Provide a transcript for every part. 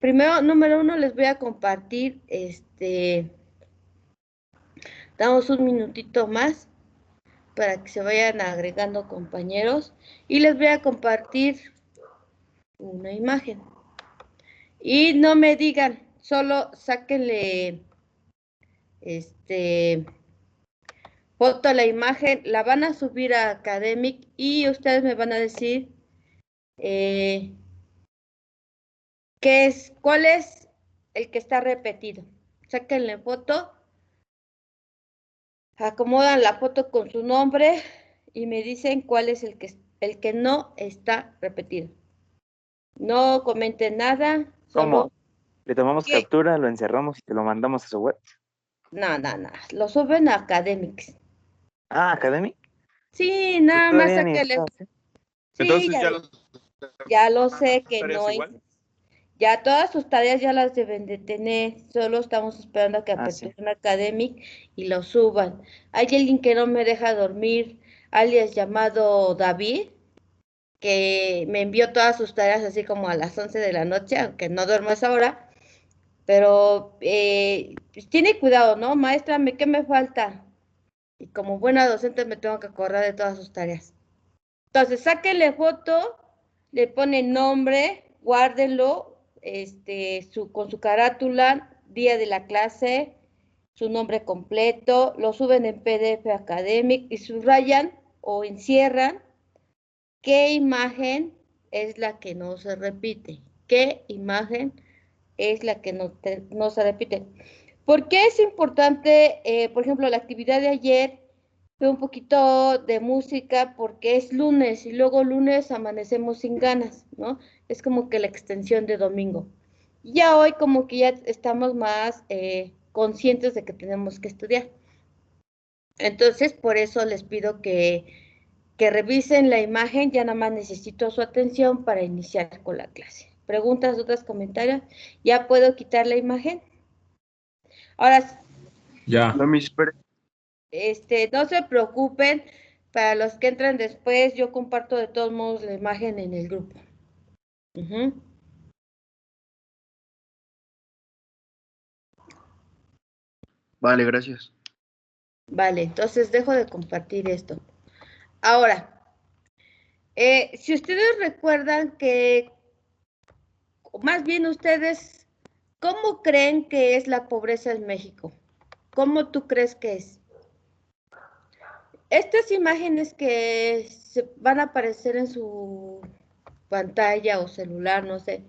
primero, número uno, les voy a compartir, damos un minutito más para que se vayan agregando compañeros y les voy a compartir una imagen. Y no me digan, solo sáquenle, foto a la imagen, la van a subir a Academic y ustedes me van a decir cuál es el que está repetido. Sáquenle foto, acomodan la foto con su nombre y me dicen cuál es el que no está repetido. No comenten nada, solo... ¿Cómo? Le tomamos ¿Qué? captura, lo encerramos y te lo mandamos a su web. No, lo suben a Academics. Ah, Academy. Sí, Pues nada más todavía ni sáquenle. está, ¿sí? Sí, ya lo sé que tareas no hay. igual. Ya todas sus tareas ya las deben de tener, solo estamos esperando a que Ah, sí. aperturen Academic y lo suban. Hay alguien que no me deja dormir, alias llamado David, que me envió todas sus tareas así como a las 11 de la noche, aunque no duermo a esa hora, pero pues tiene cuidado, ¿no? Maestra, ¿qué me falta? Y como buena docente me tengo que acordar de todas sus tareas. Entonces, sáquenle foto, le ponen nombre, guárdenlo, con su carátula, día de la clase, su nombre completo, lo suben en PDF Academic y subrayan o encierran qué imagen es la que no se repite, qué imagen es la que no se repite. ¿Por qué es importante, por ejemplo, la actividad de ayer? Fue un poquito de música porque es lunes y luego lunes amanecemos sin ganas, ¿no? Es como que la extensión de domingo. Ya hoy como que ya estamos más conscientes de que tenemos que estudiar. Entonces, por eso les pido que revisen la imagen, ya nada más necesito su atención para iniciar con la clase. ¿Preguntas, dudas, comentarios? ¿Ya puedo quitar la imagen? Ahora, Ya. no se preocupen, para los que entran después, yo comparto de todos modos la imagen en el grupo. Vale, gracias. Vale, entonces dejo de compartir esto. Ahora, si ustedes recuerdan que, o más bien ustedes, ¿cómo creen que es la pobreza en México? ¿Cómo tú crees que es? Estas imágenes que se van a aparecer en su pantalla o celular, no sé.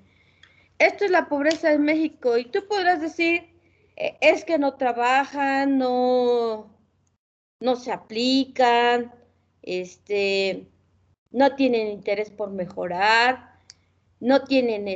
Esto es la pobreza en México y tú podrás decir, es que no trabajan, no se aplican, no tienen interés por mejorar, no tienen,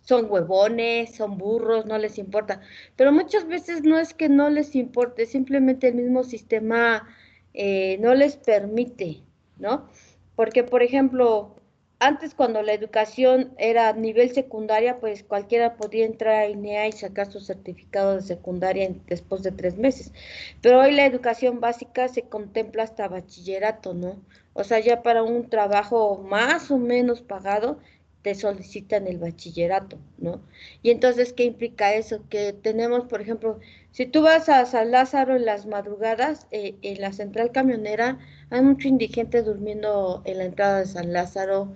son huevones, son burros, no les importa. Pero muchas veces no es que no les importe, simplemente el mismo sistema no les permite, ¿no? Porque, por ejemplo, antes cuando la educación era a nivel secundaria, pues cualquiera podía entrar a INEA y sacar su certificado de secundaria después de 3 meses. Pero hoy la educación básica se contempla hasta bachillerato, ¿no? O sea, ya para un trabajo más o menos pagado, te solicitan el bachillerato, ¿no? Y entonces, ¿qué implica eso? Que tenemos, por ejemplo, si tú vas a San Lázaro en las madrugadas, en la central camionera, hay mucho indigente durmiendo en la entrada de San Lázaro,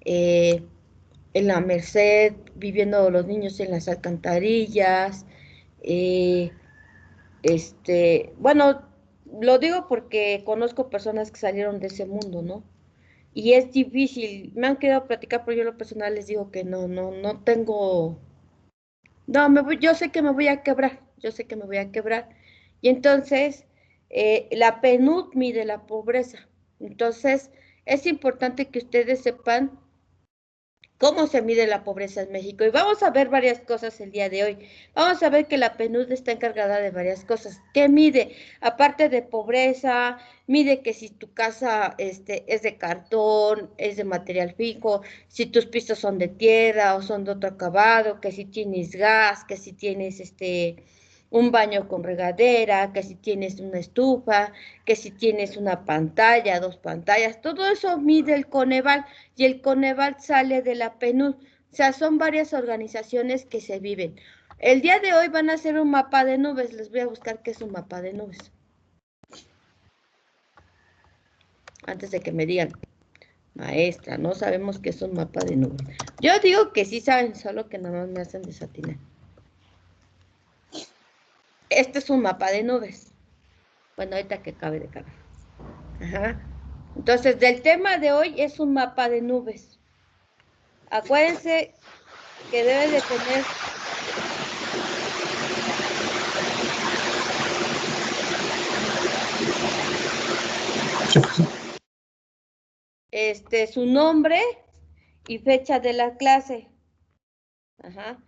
en la Merced, viviendo los niños en las alcantarillas, eh, bueno, lo digo porque conozco personas que salieron de ese mundo, ¿no? Y es difícil, me han querido platicar, pero yo en lo personal les digo que no tengo, no, yo sé que me voy a quebrar, yo sé que me voy a quebrar. Y entonces, la PNUD mide la pobreza. Entonces, es importante que ustedes sepan cómo se mide la pobreza en México. Y vamos a ver varias cosas el día de hoy. Vamos a ver que la PNUD está encargada de varias cosas. ¿Qué mide? Aparte de pobreza, mide que si tu casa es de cartón, es de material fijo, si tus pisos son de tierra o son de otro acabado, que si tienes gas, que si tienes un baño con regadera, que si tienes una estufa, que si tienes una pantalla, dos pantallas, todo eso mide el Coneval y el Coneval sale de la PNUD. O sea, son varias organizaciones que se viven. El día de hoy van a hacer un mapa de nubes. Les voy a buscar qué es un mapa de nubes. Antes de que me digan, maestra, no sabemos qué es un mapa de nubes. Yo digo que sí saben, solo que nada más me hacen desatinar. Este es un mapa de nubes. Bueno, ahorita que acabe de cargar. Ajá. Entonces, del tema de hoy es un mapa de nubes. Acuérdense que debe de tener su nombre y fecha de la clase. Ajá.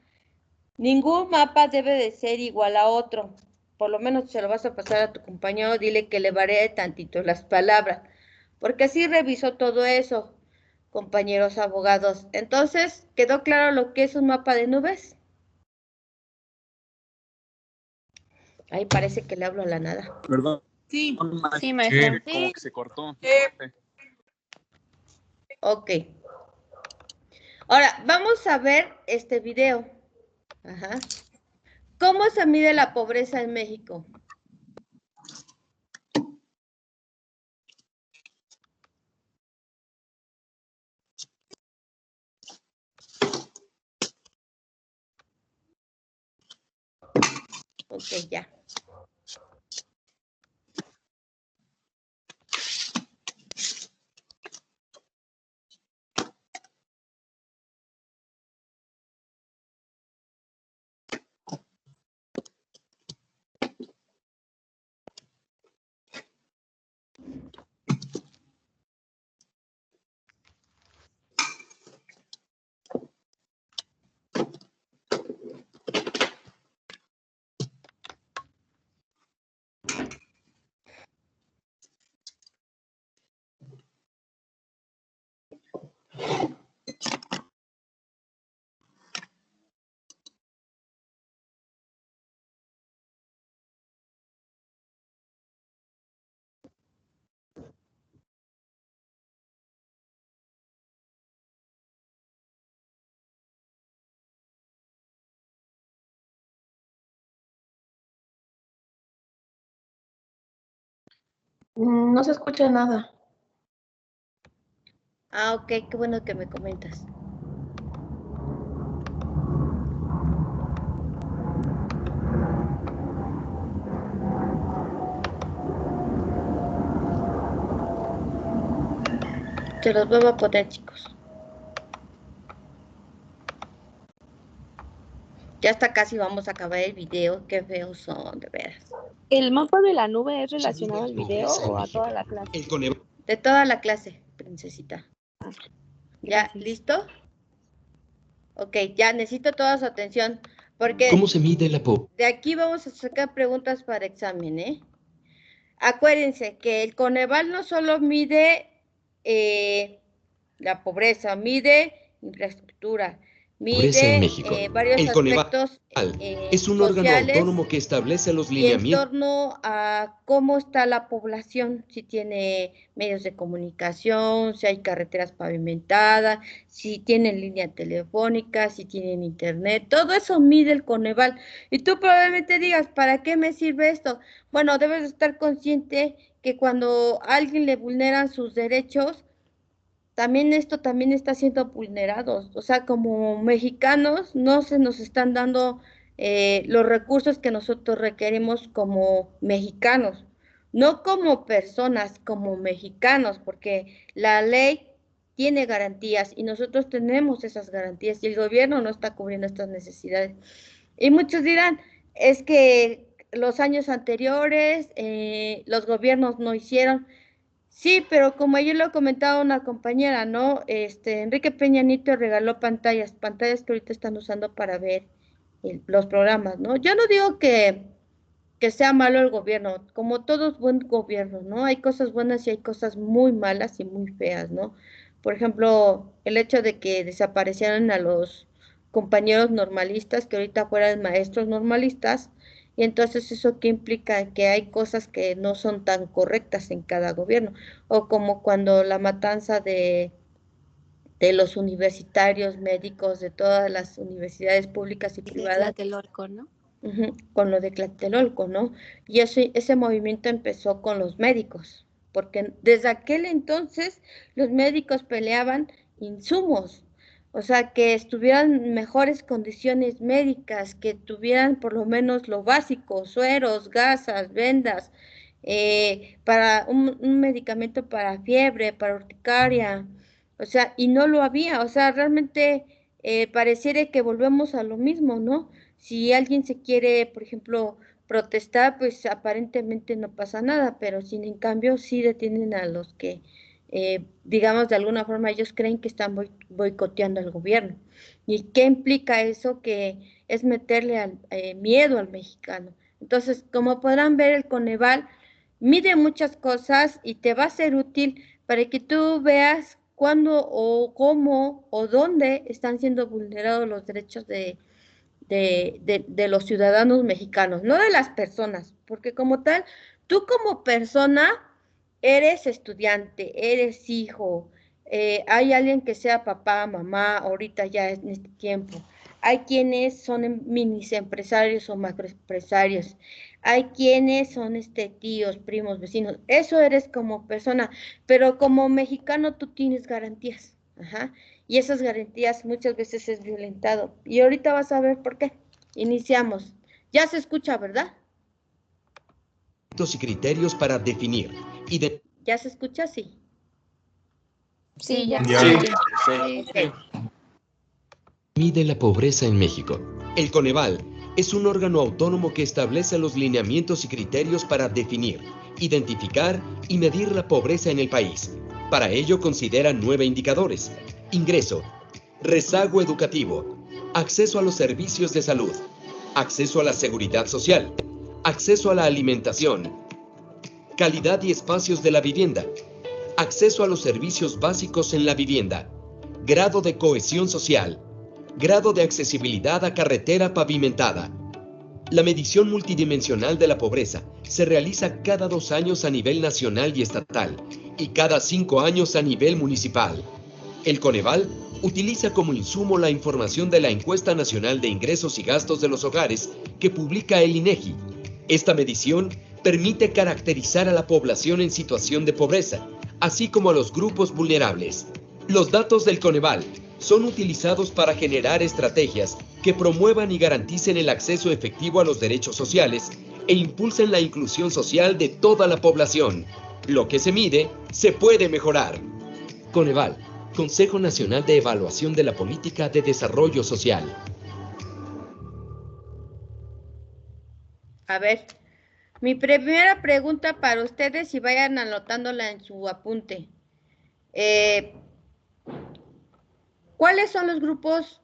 Ningún mapa debe de ser igual a otro. Por lo menos se lo vas a pasar a tu compañero, dile que le varíe tantito las palabras. Porque así revisó todo eso, compañeros abogados. Entonces, ¿quedó claro lo que es un mapa de nubes? Ahí parece que le hablo a la nada. Perdón. Sí, sí, maestra. Como que se cortó. Ok. Ahora, vamos a ver este video. Ajá. ¿Cómo se mide la pobreza en México? Ok, ya. No se escucha nada. Ah, ok, qué bueno que me comentas. Se los vuelvo a poner, chicos. Ya hasta casi vamos a acabar el video. Qué feos son, de veras. ¿El mapa de la nube es relacionado al video o a toda la clase? De toda la clase, princesita. ¿Ya? Gracias. ¿Listo? Ok, ya necesito toda su atención. Porque ¿Cómo se mide la pobreza? de aquí vamos a sacar preguntas para examen, ¿eh? Acuérdense que el Coneval no solo mide la pobreza, mide infraestructura, Pobreza en mide México. varios El Coneval aspectos es un órgano sociales autónomo que establece los y en lineamientos. torno a cómo está la población, si tiene medios de comunicación, si hay carreteras pavimentadas, si tienen línea telefónica, si tienen internet, todo eso mide el Coneval. Y tú probablemente digas, ¿para qué me sirve esto? Bueno, debes estar consciente que cuando a alguien le vulneran sus derechos, también esto también está siendo vulnerado. O sea, como mexicanos no se nos están dando los recursos que nosotros requerimos como mexicanos, no como personas, como mexicanos, porque la ley tiene garantías y nosotros tenemos esas garantías y el gobierno no está cubriendo estas necesidades. Y muchos dirán, es que los años anteriores los gobiernos no hicieron. Sí, pero como ayer lo comentaba una compañera, ¿no? Enrique Peña Nieto regaló pantallas que ahorita están usando para ver los programas, ¿no? Yo no digo que sea malo el gobierno, como todos buen gobierno, ¿no? Hay cosas buenas y hay cosas muy malas y muy feas, ¿no? Por ejemplo, el hecho de que desaparecieran a los compañeros normalistas, que ahorita fueran maestros normalistas, y entonces eso que implica que hay cosas que no son tan correctas en cada gobierno, o como cuando la matanza de los universitarios médicos de todas las universidades públicas y privadas. Tlatelolco, ¿no? Con lo de Tlatelolco, ¿no? Y ese movimiento empezó con los médicos, porque desde aquel entonces los médicos peleaban insumos, o sea, que estuvieran mejores condiciones médicas, que tuvieran por lo menos lo básico, sueros, gasas, vendas, para un medicamento para fiebre, para urticaria, o sea, y no lo había, o sea, realmente pareciera que volvemos a lo mismo, ¿no? Si alguien se quiere, por ejemplo, protestar, pues aparentemente no pasa nada, pero sin en cambio sí detienen a los que, digamos, de alguna forma ellos creen que están boicoteando al gobierno. ¿Y qué implica eso? Que es meterle miedo al mexicano. Entonces, como podrán ver, el Coneval mide muchas cosas y te va a ser útil para que tú veas cuándo o cómo o dónde están siendo vulnerados los derechos de los ciudadanos mexicanos, no de las personas, porque como tal, tú como persona eres estudiante, eres hijo, hay alguien que sea papá, mamá, ahorita ya en este tiempo, hay quienes son minis empresarios o macroempresarios, hay quienes son tíos, primos, vecinos, eso eres como persona, pero como mexicano tú tienes garantías, ajá, y esas garantías muchas veces es violentado. Y ahorita vas a ver por qué. Iniciamos. Ya se escucha, ¿verdad? Y criterios para definir. ¿Ya se escucha? Sí. Sí, ya. Ok. Mide la pobreza en México. El Coneval es un órgano autónomo que establece los lineamientos y criterios para definir, identificar y medir la pobreza en el país. Para ello considera 9 indicadores: ingreso, rezago educativo, acceso a los servicios de salud, acceso a la seguridad social, acceso a la alimentación, calidad y espacios de la vivienda, acceso a los servicios básicos en la vivienda, grado de cohesión social, grado de accesibilidad a carretera pavimentada. La medición multidimensional de la pobreza se realiza cada 2 años a nivel nacional y estatal y cada 5 años a nivel municipal. El Coneval utiliza como insumo la información de la Encuesta Nacional de Ingresos y Gastos de los Hogares que publica el INEGI. Esta medición permite caracterizar a la población en situación de pobreza, así como a los grupos vulnerables. Los datos del Coneval son utilizados para generar estrategias que promuevan y garanticen el acceso efectivo a los derechos sociales e impulsen la inclusión social de toda la población. Lo que se mide, se puede mejorar. Coneval, Consejo Nacional de Evaluación de la Política de Desarrollo Social. A ver, mi primera pregunta para ustedes, y vayan anotándola en su apunte. ¿Cuáles son los grupos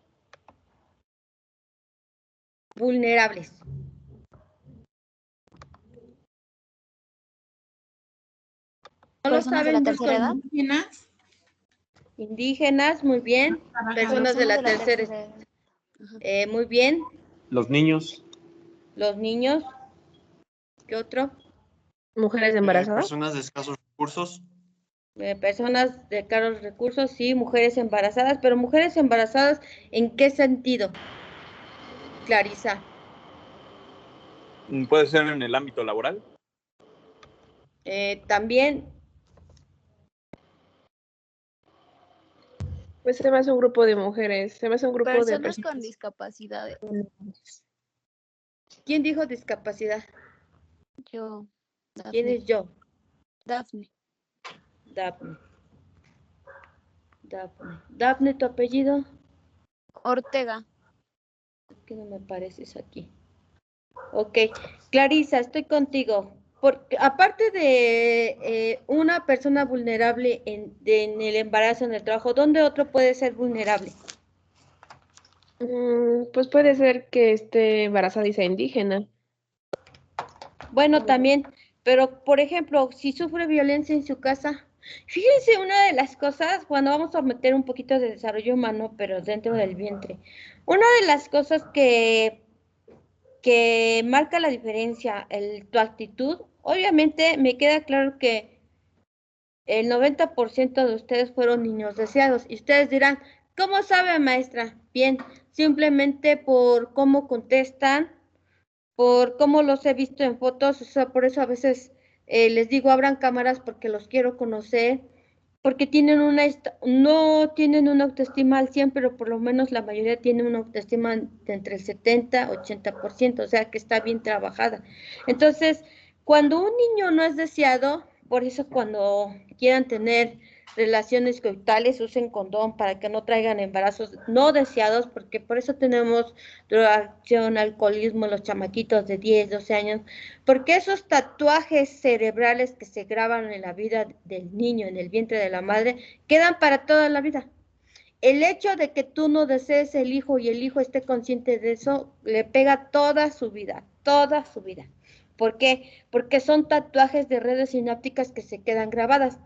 vulnerables? ¿No lo ¿Personas de saben? la tercera edad? Indígenas, muy bien. Personas de la tercera edad. Muy bien. Los niños. Los niños. ¿Qué otro? Mujeres embarazadas. Personas de escasos recursos. Personas de caros recursos, sí, mujeres embarazadas, pero mujeres embarazadas, ¿en qué sentido? Clarisa. Puede ser en el ámbito laboral. También, Pues se me hace un grupo de mujeres, se me hace un grupo de Personas personas. con discapacidades. ¿quién dijo discapacidad? Yo. ¿Quién es yo? Dafne. Dafne. Dafne. Dafne, ¿tu apellido? Ortega. Que no me pareces aquí. Ok, Clarisa, estoy contigo. Porque aparte de una persona vulnerable en el embarazo, en el trabajo, ¿dónde otro puede ser vulnerable? Pues puede ser que esté embarazada y sea indígena. Bueno, también, pero por ejemplo, si sufre violencia en su casa, fíjense una de las cosas, cuando vamos a meter un poquito de desarrollo humano, pero dentro del vientre, una de las cosas que marca la diferencia, tu actitud, obviamente me queda claro que El 90% de ustedes fueron niños deseados. Y ustedes dirán, ¿cómo sabe, maestra? Bien, simplemente por cómo contestan, por cómo los he visto en fotos, o sea, por eso a veces les digo, abran cámaras porque los quiero conocer, porque tienen no tienen una autoestima al 100, pero por lo menos la mayoría tiene una autoestima de entre el 70-80%, o sea, que está bien trabajada. Entonces, cuando un niño no es deseado, por eso cuando quieran tener relaciones coitales, usen condón para que no traigan embarazos no deseados, porque por eso tenemos drogadicción, alcoholismo en los chamaquitos de 10, 12 años, porque esos tatuajes cerebrales que se graban en la vida del niño, en el vientre de la madre, quedan para toda la vida. El hecho de que tú no desees el hijo y el hijo esté consciente de eso, le pega toda su vida, toda su vida. ¿Por qué? Porque son tatuajes de redes sinápticas que se quedan grabadas.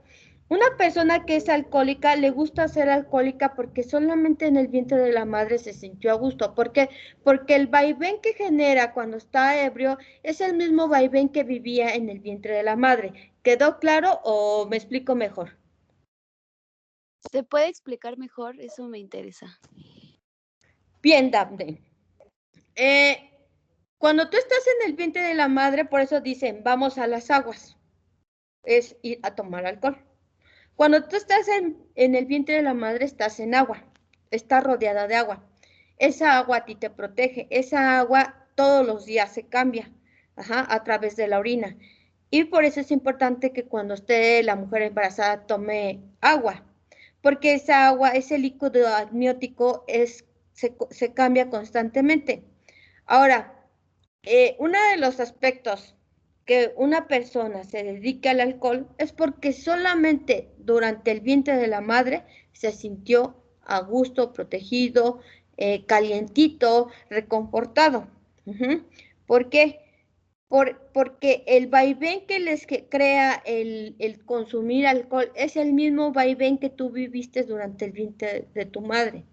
Una persona que es alcohólica le gusta ser alcohólica porque solamente en el vientre de la madre se sintió a gusto. ¿Por qué? Porque el vaivén que genera cuando está ebrio es el mismo vaivén que vivía en el vientre de la madre. ¿Quedó claro o me explico mejor? ¿Se puede explicar mejor? Eso me interesa. Bien, Daphne. Cuando tú estás en el vientre de la madre, por eso dicen, vamos a las aguas. Es ir a tomar alcohol. Cuando tú estás en el vientre de la madre, estás en agua, estás rodeada de agua. Esa agua a ti te protege, esa agua todos los días se cambia, a través de la orina. Y por eso es importante que cuando esté la mujer embarazada tome agua, porque esa agua, ese líquido amniótico se cambia constantemente. Ahora, uno de los aspectos que una persona se dedique al alcohol es porque solamente durante el vientre de la madre se sintió a gusto, protegido, calientito, reconfortado. ¿Por qué? Porque el vaivén que crea el consumir alcohol es el mismo vaivén que tú viviste durante el vientre de tu madre.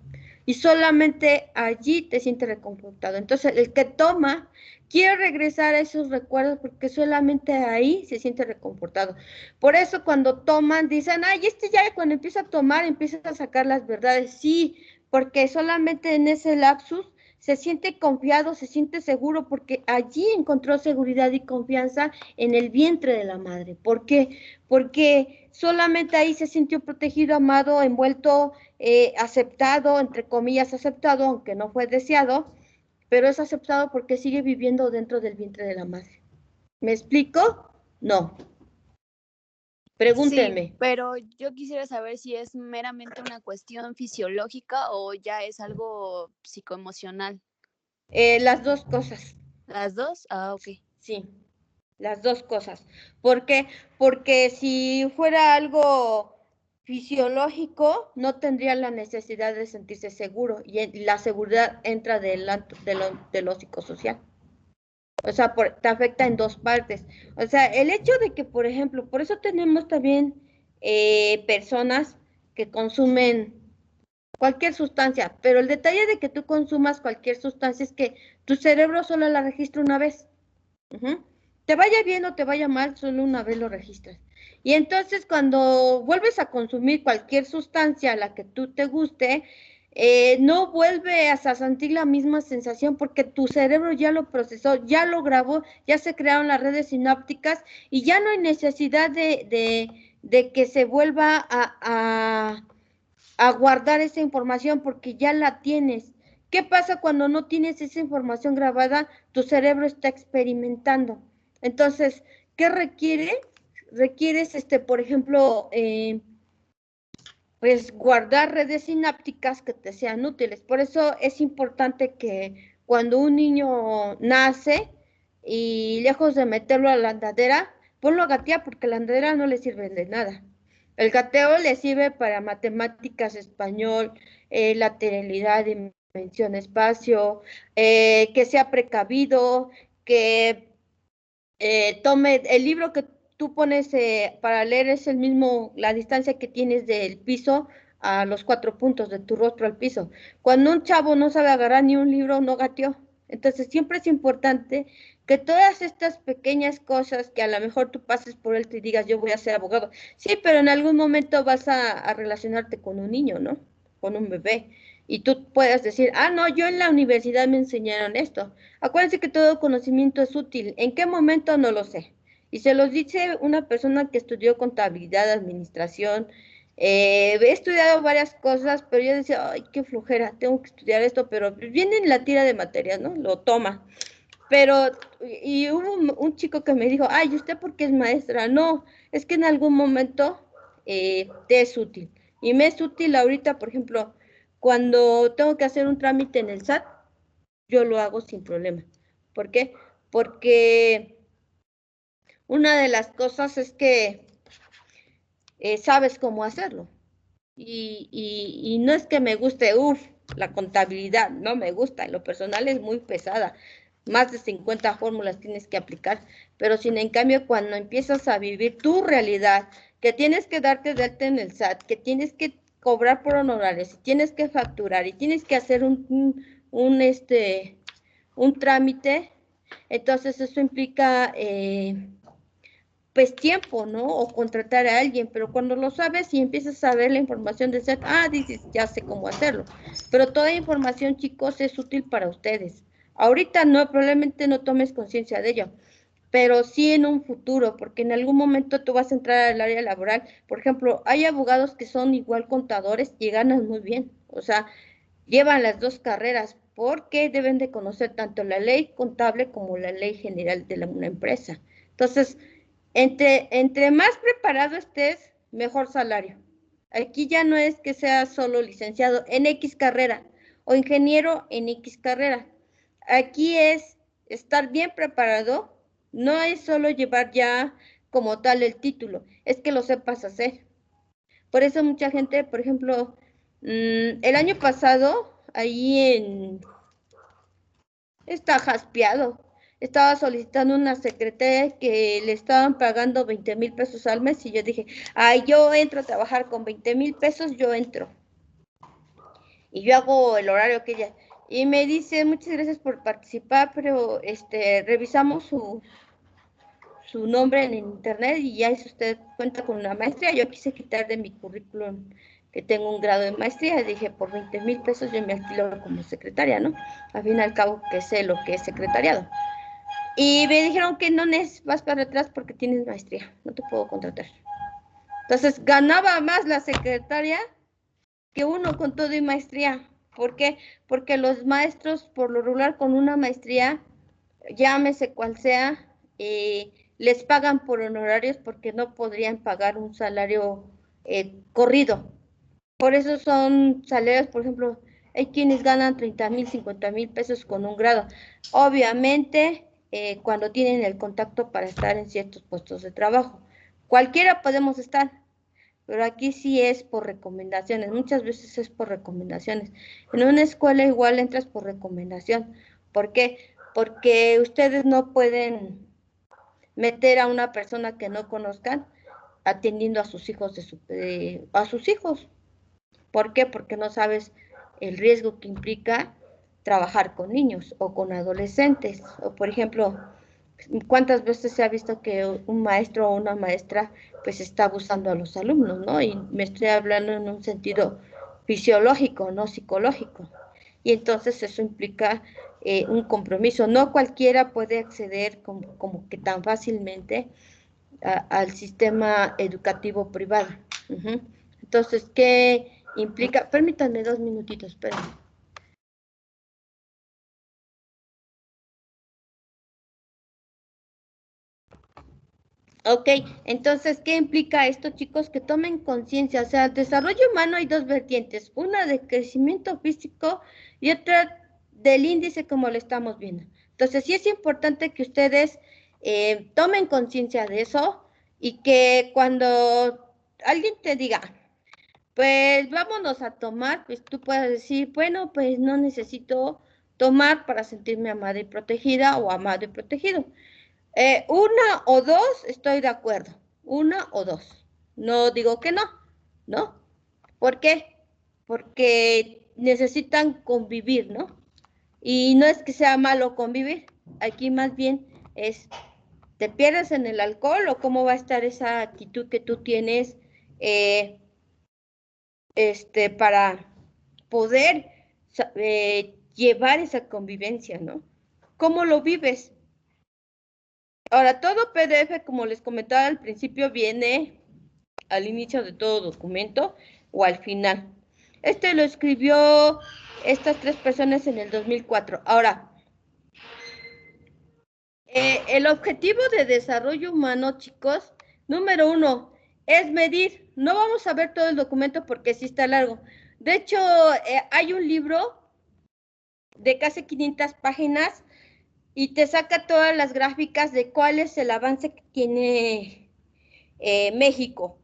Y solamente allí te sientes reconfortado. Entonces, el que toma quiere regresar a esos recuerdos porque solamente ahí se siente reconfortado. Por eso cuando toman, dicen, ay, ya cuando empieza a tomar, empieza a sacar las verdades. Sí, porque solamente en ese lapsus se siente confiado, se siente seguro, porque allí encontró seguridad y confianza en el vientre de la madre. ¿Por qué? Porque solamente ahí se sintió protegido, amado, envuelto, aceptado, entre comillas aceptado, aunque no fue deseado, pero es aceptado porque sigue viviendo dentro del vientre de la madre. ¿Me explico? No. Pregúntenme. Sí, pero yo quisiera saber si es meramente una cuestión fisiológica o ya es algo psicoemocional. Las dos cosas. ¿Las dos? Ah, ok. Sí, las dos cosas. ¿Por qué? Porque si fuera algo fisiológico, no tendría la necesidad de sentirse seguro y la seguridad entra de lo psicosocial. O sea, te afecta en dos partes. O sea, el hecho de que, por ejemplo, por eso tenemos también personas que consumen cualquier sustancia, pero el detalle de que tú consumas cualquier sustancia es que tu cerebro solo la registra una vez. Te vaya bien o te vaya mal, solo una vez lo registras. Y entonces cuando vuelves a consumir cualquier sustancia a la que tú te guste, no vuelves a sentir la misma sensación porque tu cerebro ya lo procesó, ya lo grabó, ya se crearon las redes sinápticas y ya no hay necesidad de que se vuelva a guardar esa información porque ya la tienes. ¿Qué pasa cuando no tienes esa información grabada? Tu cerebro está experimentando. Entonces, ¿qué requiere? Requieres, por ejemplo, pues guardar redes sinápticas que te sean útiles. Por eso es importante que cuando un niño nace y lejos de meterlo a la andadera, ponlo a gatear porque la andadera no le sirve de nada. El gateo le sirve para matemáticas, español, lateralidad, dimensión, espacio, que sea precavido, que tome el libro que tú pones para leer es el mismo, la distancia que tienes del piso a los 4 puntos de tu rostro al piso. Cuando un chavo no sabe agarrar ni un libro, no gateó. Entonces siempre es importante que todas estas pequeñas cosas que a lo mejor tú pases por él y digas, yo voy a ser abogado. Sí, pero en algún momento vas a relacionarte con un niño, ¿no? Con un bebé. Y tú puedes decir, ah, no, yo en la universidad me enseñaron esto. Acuérdense que todo conocimiento es útil. ¿En qué momento? No lo sé. Y se los dice una persona que estudió contabilidad, administración. He estudiado varias cosas, pero yo decía, ay, qué flojera, tengo que estudiar esto, pero viene en la tira de materias, ¿no? Lo toma. Pero, y hubo un chico que me dijo, ay, ¿usted por qué es maestra? No, es que en algún momento te es útil. Y me es útil ahorita, por ejemplo, cuando tengo que hacer un trámite en el SAT, yo lo hago sin problema. ¿Por qué? Porque una de las cosas es que sabes cómo hacerlo. Y no es que me guste, la contabilidad, no me gusta, en lo personal es muy pesada, más de 50 fórmulas tienes que aplicar, pero sin en cambio cuando empiezas a vivir tu realidad, que tienes que darte de alta en el SAT, que tienes que cobrar por honorarios, y tienes que facturar, y tienes que hacer un trámite, entonces eso implica pues tiempo, ¿no? O contratar a alguien, pero cuando lo sabes y empiezas a ver la información de SAT, dices, ya sé cómo hacerlo. Pero toda información, chicos, es útil para ustedes. Ahorita no, probablemente no tomes conciencia de ello, pero sí en un futuro, porque en algún momento tú vas a entrar al área laboral. Por ejemplo, hay abogados que son igual contadores y ganan muy bien, o sea, llevan las dos carreras, porque deben de conocer tanto la ley contable como la ley general de una empresa. Entonces, entre más preparado estés, mejor salario. Aquí ya no es que seas solo licenciado en X carrera o ingeniero en X carrera. Aquí es estar bien preparado, no es solo llevar ya como tal el título, es que lo sepas hacer. Por eso mucha gente, por ejemplo, el año pasado, ahí está jaspeado. Estaba solicitando una secretaria que le estaban pagando 20,000 pesos al mes y yo dije, ay, yo entro a trabajar con 20,000 pesos, yo entro. Y yo hago el horario que ella. Y me dice, muchas gracias por participar, pero revisamos su nombre en internet y ya si usted cuenta con una maestría. Yo quise quitar de mi currículum que tengo un grado de maestría, y dije, por 20,000 pesos yo me alquilo como secretaria, ¿no? Al fin y al cabo que sé lo que es secretariado. Y me dijeron que no vas para atrás porque tienes maestría, no te puedo contratar. Entonces ganaba más la secretaria que uno con todo y maestría. ¿Por qué? Porque los maestros, por lo regular, con una maestría, llámese cual sea, les pagan por honorarios porque no podrían pagar un salario corrido. Por eso son salarios, por ejemplo, hay quienes ganan 30,000, 50,000 pesos con un grado. Obviamente, cuando tienen el contacto para estar en ciertos puestos de trabajo. Cualquiera podemos estar, pero aquí sí es por recomendaciones. Muchas veces es por recomendaciones. En una escuela igual entras por recomendación. ¿Por qué? Porque ustedes no pueden meter a una persona que no conozcan atendiendo a sus hijos a sus hijos. ¿Por qué? Porque no sabes el riesgo que implica trabajar con niños o con adolescentes. O, por ejemplo, ¿cuántas veces se ha visto que un maestro o una maestra pues está abusando a los alumnos, ¿no? Y me estoy hablando en un sentido fisiológico, no psicológico. Y entonces eso implica un compromiso. No cualquiera puede acceder como que tan fácilmente al sistema educativo privado. Entonces, ¿qué implica? Permítanme 2 minutitos, espérenme. Ok, entonces, ¿qué implica esto, chicos? Que tomen conciencia. O sea, el desarrollo humano hay dos vertientes, una de crecimiento físico y otra del índice como lo estamos viendo. Entonces, sí es importante que ustedes tomen conciencia de eso y que cuando alguien te diga, pues vámonos a tomar, pues tú puedes decir, bueno, pues no necesito tomar para sentirme amada y protegida o amado y protegido. Una o dos, estoy de acuerdo. Una o dos. No digo que no, ¿no? ¿Por qué? Porque necesitan convivir, ¿no? Y no es que sea malo convivir, aquí más bien es, ¿te pierdes en el alcohol o cómo va a estar esa actitud que tú tienes para poder llevar esa convivencia, ¿no? ¿Cómo lo vives? Ahora, todo PDF, como les comentaba al principio, viene al inicio de todo documento o al final. Lo escribió estas 3 personas en el 2004. Ahora, el objetivo de desarrollo humano, chicos, número 1, es medir. No vamos a ver todo el documento porque sí está largo. De hecho, hay un libro de casi 500 páginas y te saca todas las gráficas de cuál es el avance que tiene México.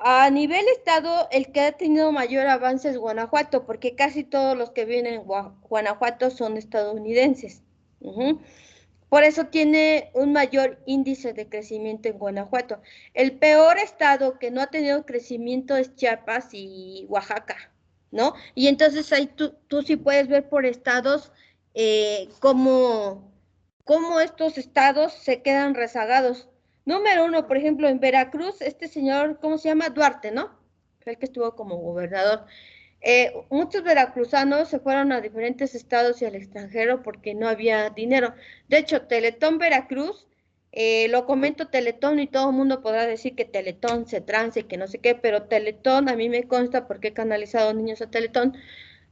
A nivel estado, el que ha tenido mayor avance es Guanajuato, porque casi todos los que viven en Guanajuato son estadounidenses. Por eso tiene un mayor índice de crecimiento en Guanajuato. El peor estado que no ha tenido crecimiento es Chiapas y Oaxaca, ¿no? Y entonces ahí tú sí puedes ver por estados cómo estos estados se quedan rezagados. Número 1, por ejemplo, en Veracruz, este señor, ¿cómo se llama? Duarte, ¿no? Fue el que estuvo como gobernador. Muchos veracruzanos se fueron a diferentes estados y al extranjero porque no había dinero. De hecho, Teletón Veracruz, lo comento Teletón y todo el mundo podrá decir que Teletón se transe, que no sé qué, pero Teletón a mí me consta porque he canalizado niños a Teletón,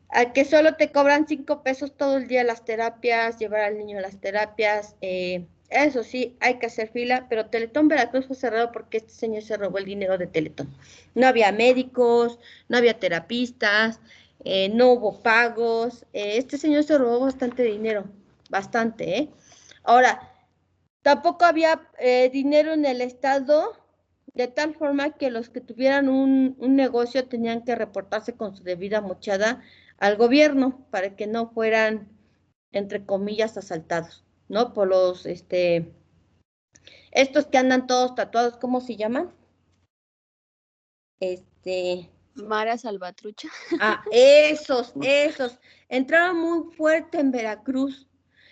a que solo te cobran 5 pesos todo el día las terapias, llevar al niño a las terapias, eso sí, hay que hacer fila, pero Teletón Veracruz fue cerrado porque este señor se robó el dinero de Teletón. No había médicos, no había terapistas, no hubo pagos, este señor se robó bastante dinero, bastante, ¿eh? Ahora, tampoco había dinero en el estado, de tal forma que los que tuvieran un negocio tenían que reportarse con su debida mochada al gobierno para que no fueran, entre comillas, asaltados, ¿no? Por los, estos que andan todos tatuados, ¿cómo se llaman? Mara Salvatrucha. Esos, entraron muy fuerte en Veracruz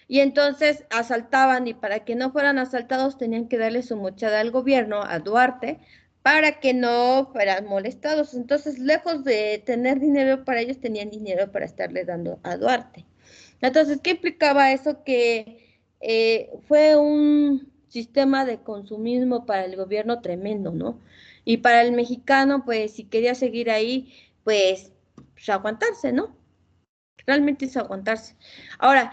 y entonces asaltaban y para que no fueran asaltados tenían que darle su mochada al gobierno, a Duarte, para que no fueran molestados. Entonces, lejos de tener dinero para ellos, tenían dinero para estarle dando a Duarte. Entonces, ¿qué implicaba eso? Que fue un sistema de consumismo para el gobierno tremendo, ¿no? Y para el mexicano, pues, si quería seguir ahí, pues aguantarse, ¿no? Realmente es aguantarse. Ahora,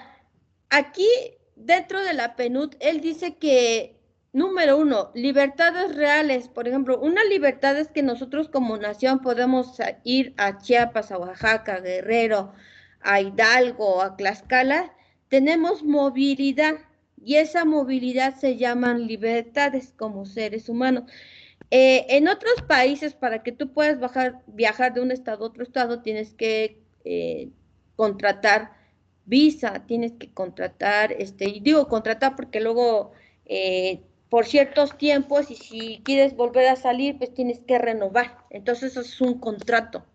aquí, dentro de la PNUD, él dice que, número 1, libertades reales. Por ejemplo, una libertad es que nosotros como nación podemos ir a Chiapas, a Oaxaca, a Guerrero, a Hidalgo, a Tlaxcala. Tenemos movilidad y esa movilidad se llaman libertades como seres humanos. En otros países, para que tú puedas viajar de un estado a otro estado, tienes que contratar visa, tienes que contratar, y digo contratar porque luego por ciertos tiempos y si quieres volver a salir, pues tienes que renovar. Entonces eso es un contrato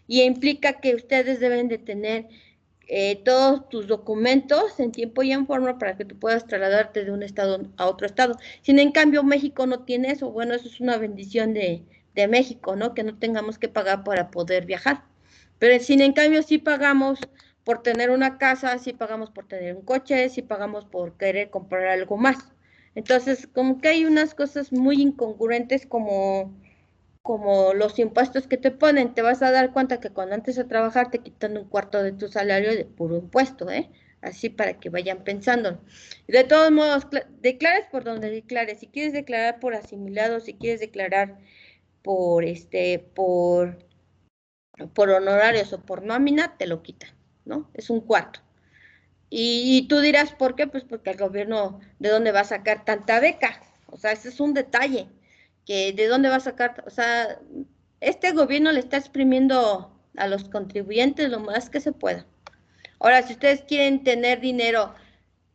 y implica que ustedes deben de tener todos tus documentos en tiempo y en forma para que tú puedas trasladarte de un estado a otro estado. Si en cambio México no tiene eso, bueno, eso es una bendición de México, ¿no? Que no tengamos que pagar para poder viajar. Pero si en cambio sí pagamos por tener una casa, sí pagamos por tener un coche, sí pagamos por querer comprar algo más. Entonces, como que hay unas cosas muy incongruentes como los impuestos que te ponen, te vas a dar cuenta que cuando antes de trabajar te quitan un cuarto de tu salario de puro impuesto, así para que vayan pensando. De todos modos, declares por donde declares, si quieres declarar por asimilado, si quieres declarar por por honorarios o por nómina, te lo quitan, ¿no? Es un cuarto. Y tú dirás, ¿por qué? Pues porque el gobierno, ¿de dónde va a sacar tanta beca? O sea, ese es un detalle, que de dónde va a sacar, o sea, este gobierno le está exprimiendo a los contribuyentes lo más que se pueda. Ahora, si ustedes quieren tener dinero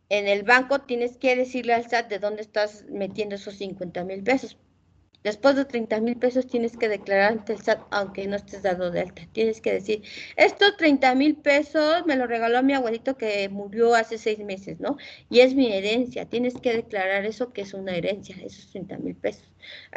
en el banco, tienes que decirle al SAT de dónde estás metiendo esos 50,000 pesos. Después de 30,000 pesos tienes que declarar ante el SAT, aunque no estés dado de alta. Tienes que decir, estos 30,000 pesos me lo regaló mi abuelito que murió hace 6 meses, ¿no? Y es mi herencia. Tienes que declarar eso que es una herencia, esos 30,000 pesos.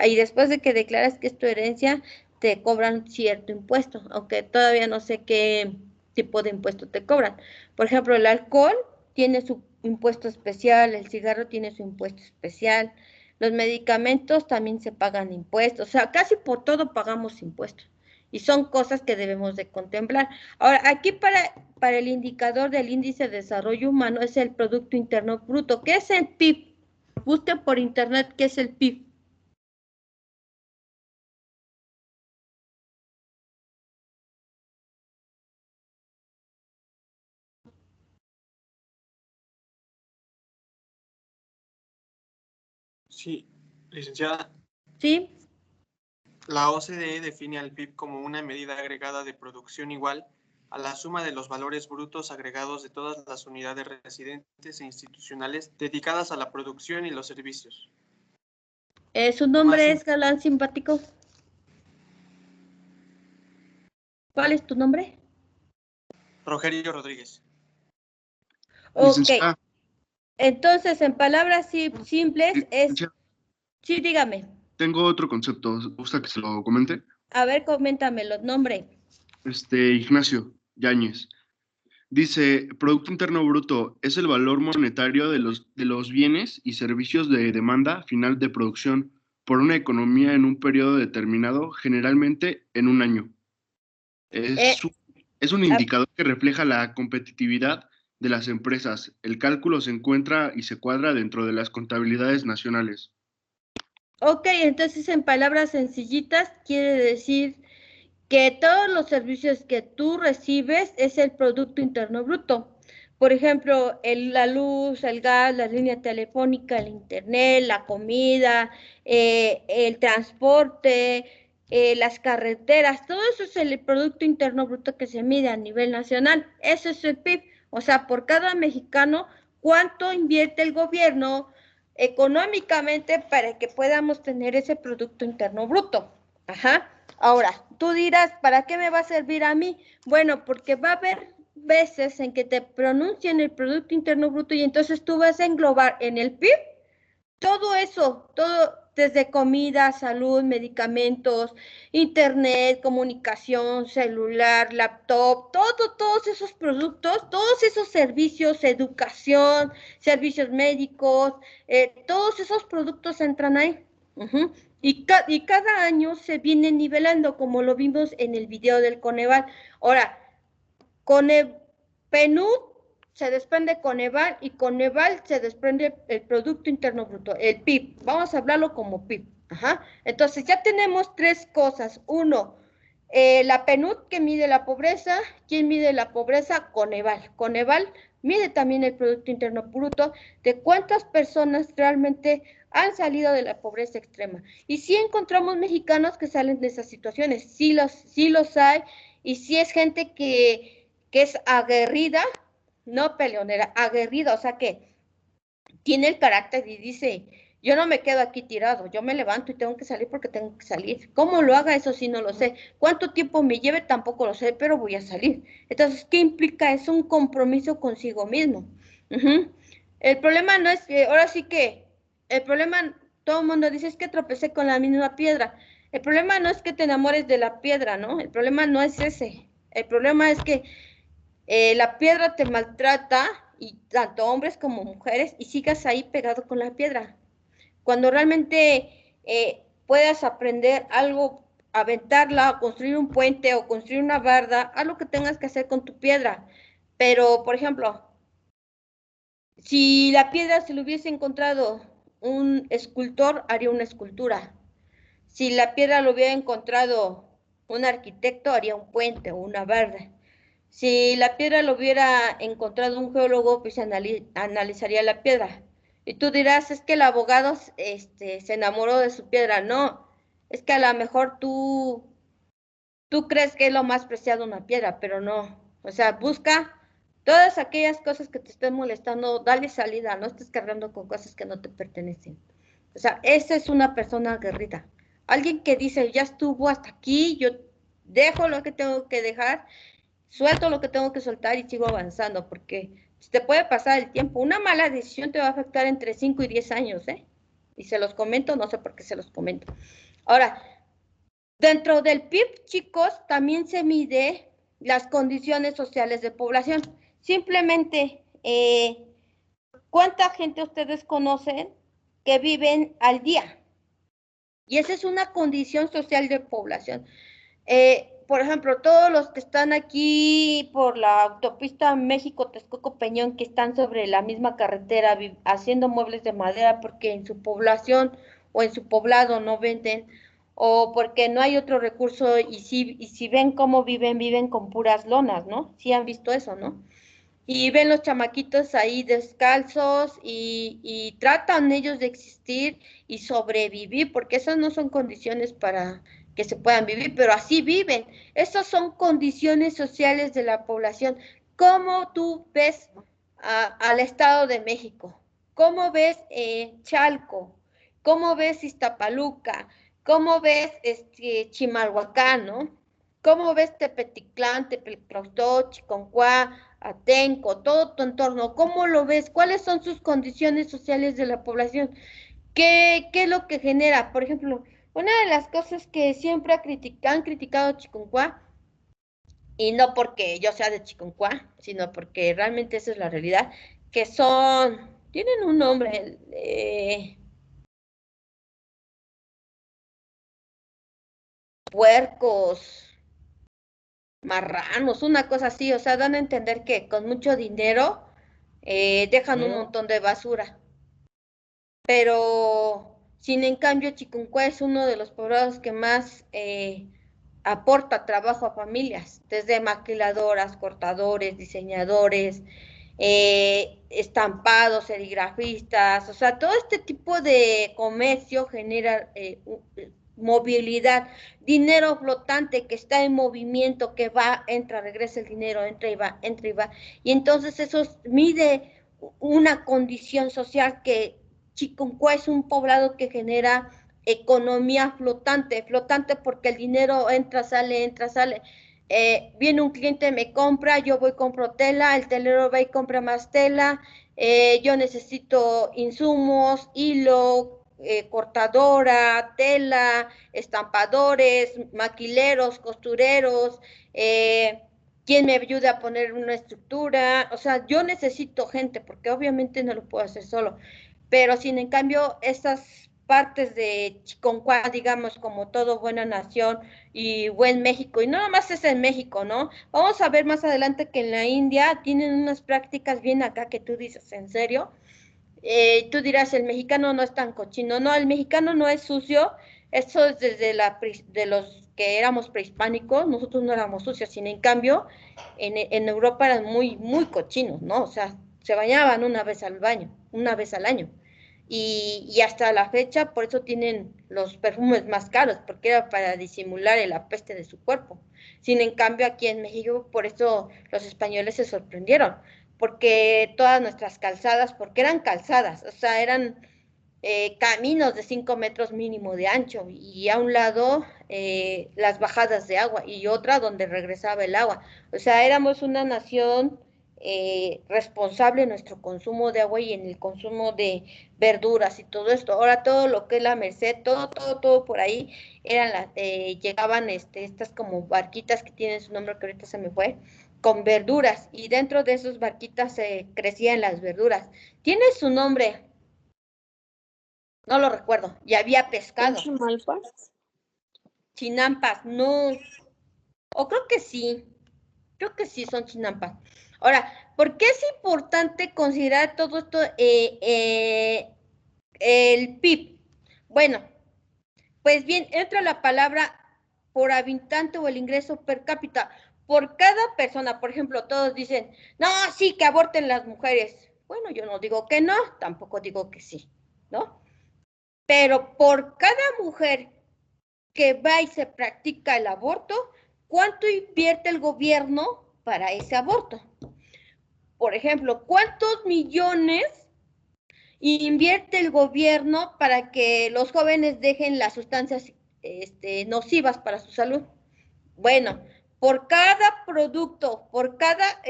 Y después de que declaras que es tu herencia, te cobran cierto impuesto, aunque todavía no sé qué tipo de impuesto te cobran. Por ejemplo, el alcohol tiene su impuesto especial, el cigarro tiene su impuesto especial, los medicamentos también se pagan impuestos, o sea, casi por todo pagamos impuestos. Y son cosas que debemos de contemplar. Ahora, aquí para el indicador del índice de desarrollo humano es el Producto Interno Bruto. ¿Qué es el PIB? Busquen por internet qué es el PIB. Sí, licenciada. ¿Sí? La OCDE define al PIB como una medida agregada de producción igual a la suma de los valores brutos agregados de todas las unidades residentes e institucionales dedicadas a la producción y los servicios. ¿Su nombre es Galán Simpático? ¿Cuál es tu nombre? Rogelio Rodríguez. Ok. Licenciada, Entonces, en palabras simples es... licenciada, Sí, dígame. tengo otro concepto. ¿Gusta que se lo comente? A ver, coméntamelo, nombre. Ignacio Yáñez. Dice, Producto Interno Bruto es el valor monetario de los bienes y servicios de demanda final de producción por una economía en un periodo determinado, generalmente en un año. Eh, Es un ah, indicador que refleja la competitividad de las empresas. El cálculo se encuentra y se cuadra dentro de las contabilidades nacionales. ok, entonces en palabras sencillitas quiere decir que todos los servicios que tú recibes es el Producto Interno Bruto. Por ejemplo, la luz, el gas, la línea telefónica, el internet, la comida, el transporte, las carreteras, todo eso es el Producto Interno Bruto que se mide a nivel nacional. Eso es el PIB. O sea, por cada mexicano, ¿cuánto invierte el gobierno económicamente para que podamos tener ese Producto Interno Bruto? Ajá. Ahora, tú dirás, ¿para qué me va a servir a mí? Bueno, porque va a haber veces en que te pronuncien el Producto Interno Bruto y entonces tú vas a englobar en el PIB todo eso, todo desde comida, salud, medicamentos, internet, comunicación, celular, laptop, todos esos productos, todos esos servicios, educación, servicios médicos, todos esos productos entran ahí. Uh-huh. Y cada año se viene nivelando, como lo vimos en el video del Coneval. Ahora, PNUD se desprende Coneval y Coneval se desprende el Producto Interno Bruto, el PIB. Vamos a hablarlo como PIB. Ajá. Entonces ya tenemos tres cosas. Uno, la PNUD que mide la pobreza. ¿Quién mide la pobreza? Coneval. Coneval mide también el Producto Interno Bruto de cuántas personas realmente han salido de la pobreza extrema. Y sí encontramos mexicanos que salen de esas situaciones, sí los hay, y sí es gente que es aguerrida, no peleonera, aguerrida, o sea que tiene el carácter y dice, yo no me quedo aquí tirado, yo me levanto y tengo que salir porque tengo que salir. ¿Cómo lo haga? Eso sí no lo sé. ¿Cuánto tiempo me lleve? Tampoco lo sé, pero voy a salir. Entonces, ¿qué implica? Es un compromiso consigo mismo. Uh-huh. El problema no es que, ahora sí que, el problema, todo el mundo dice, es que tropecé con la misma piedra. El problema no es que te enamores de la piedra, ¿no? El problema no es ese. El problema es que la piedra te maltrata, y tanto hombres como mujeres, y sigas ahí pegado con la piedra. Cuando realmente puedas aprender algo, aventarla, construir un puente o construir una barda, haz lo que tengas que hacer con tu piedra. Pero, por ejemplo, si la piedra se lo hubiese encontrado un escultor, haría una escultura. Si la piedra lo hubiera encontrado un arquitecto, haría un puente o una barda. Si la piedra lo hubiera encontrado un geólogo, pues analizaría la piedra. Y tú dirás, es que el abogado se enamoró de su piedra. No, es que a lo mejor tú crees que es lo más preciado una piedra, pero no. O sea, busca todas aquellas cosas que te estén molestando, dale salida, no estés cargando con cosas que no te pertenecen. O sea, esa es una persona aguerrida. Alguien que dice, ya estuvo hasta aquí, yo dejo lo que tengo que dejar, suelto lo que tengo que soltar y sigo avanzando, porque te puede pasar el tiempo. Una mala decisión te va a afectar entre 5 y 10 años, ¿eh? Y se los comento, no sé por qué se los comento. Ahora, dentro del PIB, chicos, también se mide las condiciones sociales de población. Simplemente, ¿cuánta gente ustedes conocen que viven al día? Y esa es una condición social de población. Por ejemplo, todos los que están aquí por la autopista México-Texcoco-Peñón, que están sobre la misma carretera haciendo muebles de madera porque en su población o en su poblado no venden, o porque no hay otro recurso, y si ven cómo viven con puras lonas, ¿no? Sí han visto eso, ¿no? Y ven los chamaquitos ahí descalzos y tratan ellos de existir y sobrevivir, porque esas no son condiciones para que se puedan vivir, pero así viven. Esas son condiciones sociales de la población. ¿Cómo tú ves al Estado de México? ¿Cómo ves Chalco? ¿Cómo ves Iztapaluca? ¿Cómo ves Chimalhuacán, no? ¿Cómo ves Tepetitlán, Tepelclaustó, Chiconcuá, Atenco, todo tu entorno? ¿Cómo lo ves? ¿Cuáles son sus condiciones sociales de la población? ¿Qué es lo que genera? Por ejemplo, una de las cosas que siempre han criticado Chiconcuá, y no porque yo sea de Chiconcuá, sino porque realmente esa es la realidad, que tienen un nombre, puercos, marranos, una cosa así, o sea, dan a entender que con mucho dinero dejan un montón de basura. Pero, sin en cambio, Chiconcuá es uno de los poblados que más aporta trabajo a familias, desde maquiladoras, cortadores, diseñadores, estampados, serigrafistas, o sea, todo este tipo de comercio genera movilidad, dinero flotante que está en movimiento, que va, entra, regresa el dinero, entra y va, y entonces eso mide una condición social que Chiconcuá es un poblado que genera economía flotante porque el dinero entra, sale, viene un cliente, me compra, yo voy, compro tela, el telero va y compra más tela, yo necesito insumos, hilo, cortadora, tela, estampadores, maquileros, costureros, quien me ayude a poner una estructura, o sea, yo necesito gente porque obviamente no lo puedo hacer solo, pero sin en cambio estas partes de Chiconcuá, digamos, como todo buena nación y buen México, y no nada más es en México, ¿no? Vamos a ver más adelante que en la India tienen unas prácticas bien acá que tú dices, ¿en serio? Tú dirás, el mexicano no es tan cochino. No, el mexicano no es sucio. Eso es desde de los que éramos prehispánicos, nosotros no éramos sucios, sino en cambio, en Europa eran muy, muy cochinos, ¿no? O sea, se bañaban una vez al año. Y hasta la fecha, por eso tienen los perfumes más caros, porque era para disimular el apeste de su cuerpo. Sin en cambio, aquí en México, por eso los españoles se sorprendieron, porque todas nuestras calzadas, porque eran calzadas, o sea, eran caminos de 5 metros mínimo de ancho, y a un lado las bajadas de agua, y otra donde regresaba el agua. O sea, éramos una nación responsable en nuestro consumo de agua y en el consumo de verduras y todo esto. Ahora todo lo que es la Merced, todo por ahí, llegaban estas como barquitas que tienen su nombre que ahorita se me fue, con verduras, y dentro de esas barquitas se crecían las verduras. Tiene su nombre, no lo recuerdo, y había pescado. ¿Malpas? Chinampas, no, o creo que sí son chinampas. Ahora, ¿por qué es importante considerar todo esto, el PIB? Bueno, pues bien, entra la palabra por habitante o el ingreso per cápita. Por cada persona, por ejemplo, todos dicen, no, sí, que aborten las mujeres. Bueno, yo no digo que no, tampoco digo que sí, ¿no? Pero por cada mujer que va y se practica el aborto, ¿cuánto invierte el gobierno para ese aborto? Por ejemplo, ¿cuántos millones invierte el gobierno para que los jóvenes dejen las sustancias nocivas para su salud. Bueno, por cada producto, por cada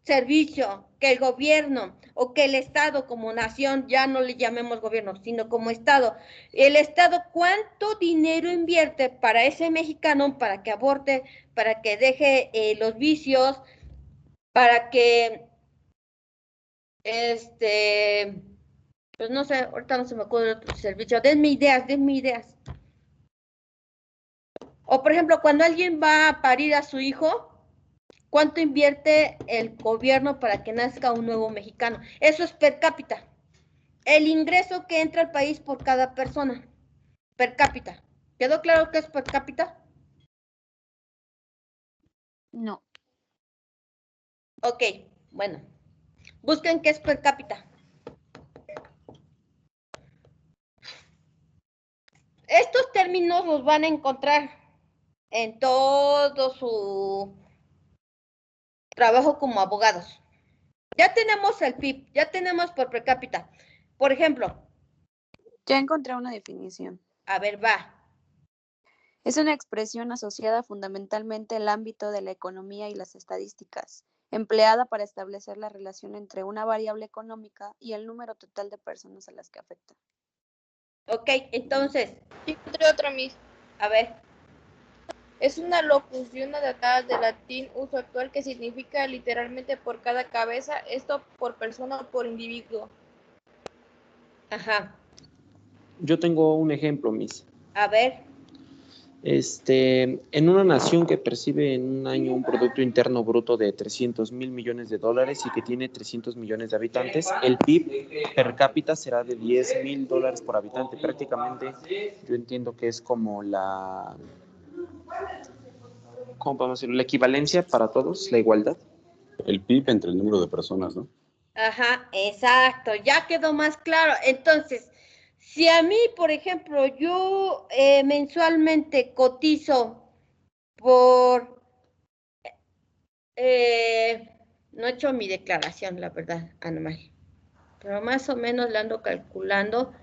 servicio que el gobierno o que el Estado como nación, ya no le llamemos gobierno, sino como Estado, el Estado cuánto dinero invierte para ese mexicano, para que aborte, para que deje los vicios, para que, pues no sé, ahorita no se me ocurre otro servicio, denme ideas. O por ejemplo, cuando alguien va a parir a su hijo, ¿cuánto invierte el gobierno para que nazca un nuevo mexicano? Eso es per cápita. El ingreso que entra al país por cada persona, per cápita. ¿Quedó claro qué es per cápita? No. Ok, bueno. Busquen qué es per cápita. Estos términos los van a encontrar en todo su trabajo como abogados. Ya tenemos el PIB, ya tenemos por per cápita. Por ejemplo, Ya encontré una definición. a ver, va. Es una expresión asociada fundamentalmente al ámbito de la economía y las estadísticas, empleada para establecer la relación entre una variable económica y el número total de personas a las que afecta. Ok, entonces, Encontré otra, Miss. a ver. Es una locución adaptada del latín uso actual que significa literalmente por cada cabeza, esto por persona o por individuo. Ajá. Yo tengo un ejemplo, Miss. A ver. En una nación que percibe en un año un Producto Interno Bruto de 300,000 millones de dólares y que tiene 300 millones de habitantes, el PIB per cápita será de 10,000 dólares por habitante. Prácticamente yo entiendo que es como ¿cómo podemos decirlo? La equivalencia para todos, la igualdad. El PIB entre el número de personas, ¿no? Ajá, exacto, ya quedó más claro. Entonces, si a mí, por ejemplo, yo mensualmente cotizo por, no he hecho mi declaración, la verdad, anual, pero más o menos la ando calculando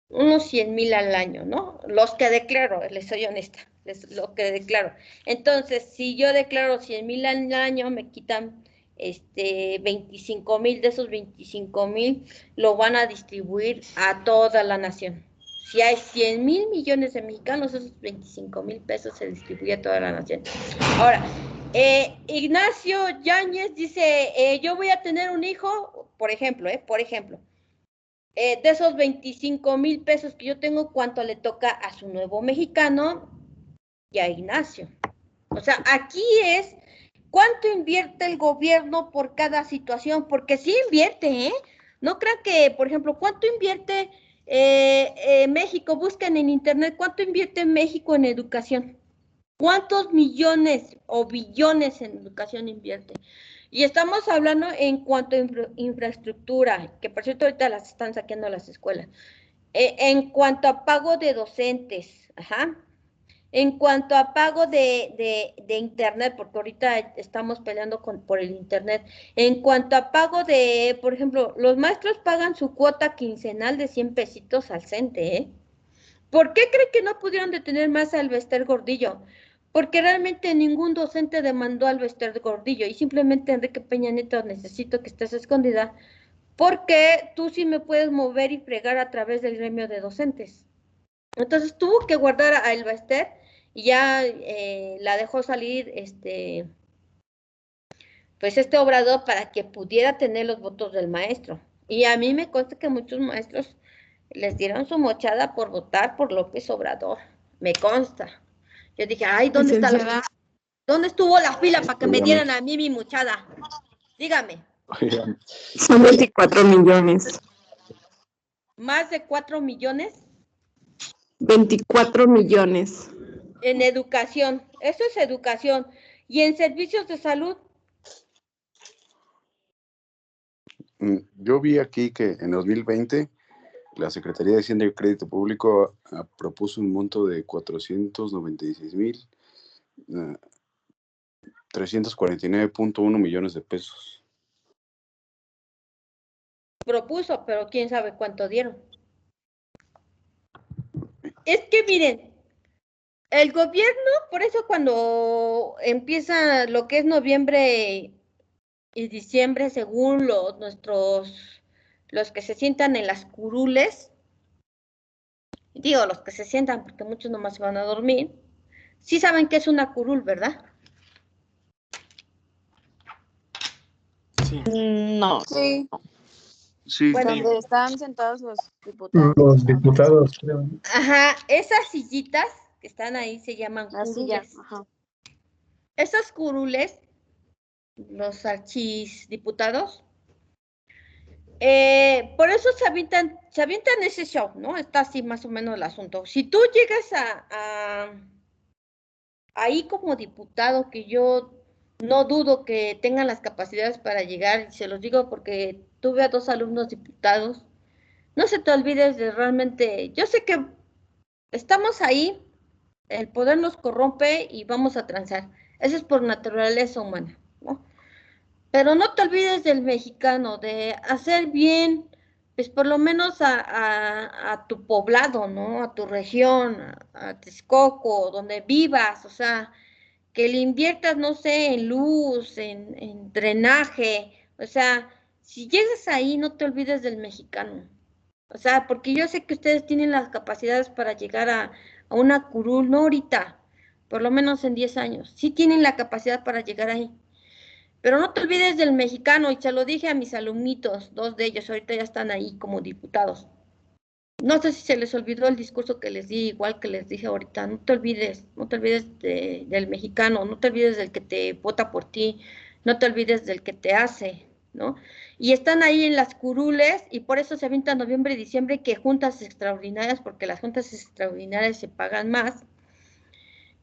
unos 100,000 al año, ¿no? Los que declaro, les soy honesta, lo que declaro. Entonces, si yo declaro 100,000 al año, me quitan 25,000, de esos 25,000 lo van a distribuir a toda la nación. Si hay 100,000 millones de mexicanos, esos 25,000 pesos se distribuye a toda la nación. Ahora, Ignacio Yáñez dice, yo voy a tener un hijo, por ejemplo, de esos 25,000 pesos que yo tengo, ¿cuánto le toca a su nuevo mexicano y a Ignacio? O sea, aquí es cuánto invierte el gobierno por cada situación, porque sí invierte, ¿eh? No crean que, por ejemplo, ¿cuánto invierte México? Busquen en internet, ¿cuánto invierte México en educación? ¿Cuántos millones o billones en educación invierte? Y estamos hablando en cuanto a infraestructura, que por cierto ahorita las están saqueando las escuelas. En cuanto a pago de docentes, ajá. En cuanto a pago de internet, porque ahorita estamos peleando por el internet. En cuanto a pago de, por ejemplo, los maestros pagan su cuota quincenal de 100 pesitos al CENTE, ¿eh? ¿Por qué cree que no pudieron detener más al Bester Gordillo? Porque realmente ningún docente demandó al Bester Gordillo y simplemente Enrique Peña Nieto, necesito que estés escondida porque tú sí me puedes mover y fregar a través del gremio de docentes. Entonces tuvo que guardar a el Bester y ya la dejó salir pues Obrador para que pudiera tener los votos del maestro. Y a mí me consta que muchos maestros les dieron su mochada por votar por López Obrador. Me consta. Yo dije, ay, ¿dónde está ¿dónde estuvo la fila para que me dieran a mí mi mochada? Dígame. Son 24 millones. ¿Más de 4 millones? 24 millones. En educación. Eso es educación. ¿Y en servicios de salud? Yo vi aquí que en 2020 la Secretaría de Hacienda y Crédito Público propuso un monto de 496,349.1 millones de pesos. Propuso, pero quién sabe cuánto dieron. Es que miren, el gobierno, por eso cuando empieza lo que es noviembre y diciembre, según los que se sientan en las curules, digo los que se sientan porque muchos nomás se van a dormir, sí saben que es una curul, ¿verdad? Sí. No. Sí. Sí. Bueno, Donde están sentados los diputados. Los diputados, creo. ajá, esas sillitas que están ahí se llaman Así ya. curules. Ajá. Esas curules, los archidiputados, por eso se avientan ese show, ¿no? Está así más o menos el asunto. Si tú llegas ahí como diputado, que yo no dudo que tengan las capacidades para llegar, y se los digo porque tuve a 2 alumnos diputados, no se te olvides de realmente, yo sé que estamos ahí, el poder nos corrompe y vamos a transar. Eso es por naturaleza humana, ¿no? Pero no te olvides del mexicano, de hacer bien, pues por lo menos a tu poblado, ¿no? A tu región, a Texcoco, donde vivas, o sea, que le inviertas, no sé, en luz, en drenaje, o sea, si llegas ahí, no te olvides del mexicano. O sea, porque yo sé que ustedes tienen las capacidades para llegar a una curul, no ahorita, por lo menos en 10 años. Sí tienen la capacidad para llegar ahí. Pero no te olvides del mexicano, y se lo dije a mis alumnitos, 2 de ellos ahorita ya están ahí como diputados. No sé si se les olvidó el discurso que les di, igual que les dije ahorita, no te olvides del mexicano, no te olvides del que te vota por ti, no te olvides del que te hace, ¿no? Y están ahí en las curules, y por eso se avienta noviembre y diciembre que juntas extraordinarias, porque las juntas extraordinarias se pagan más,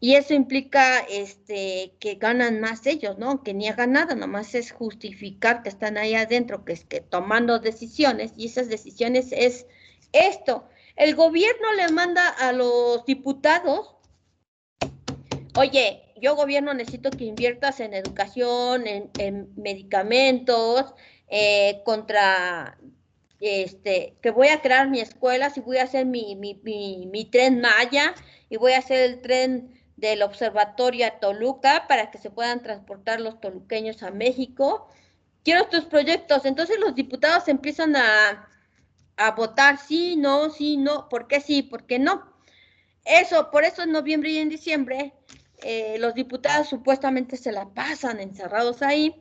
y eso implica que ganan más ellos, ¿no? Que niegan nada, nomás es justificar que están ahí adentro, que es que tomando decisiones, y esas decisiones es esto. El gobierno le manda a los diputados, oye, yo gobierno necesito que inviertas en educación, en medicamentos, contra, que voy a crear mi escuela, si voy a hacer mi tren Maya, y voy a hacer el tren del observatorio a Toluca para que se puedan transportar los toluqueños a México. Quiero estos proyectos. Entonces los diputados empiezan a votar sí, no, ¿por qué sí, por qué no? Eso, por eso en noviembre y en diciembre los diputados supuestamente se la pasan encerrados ahí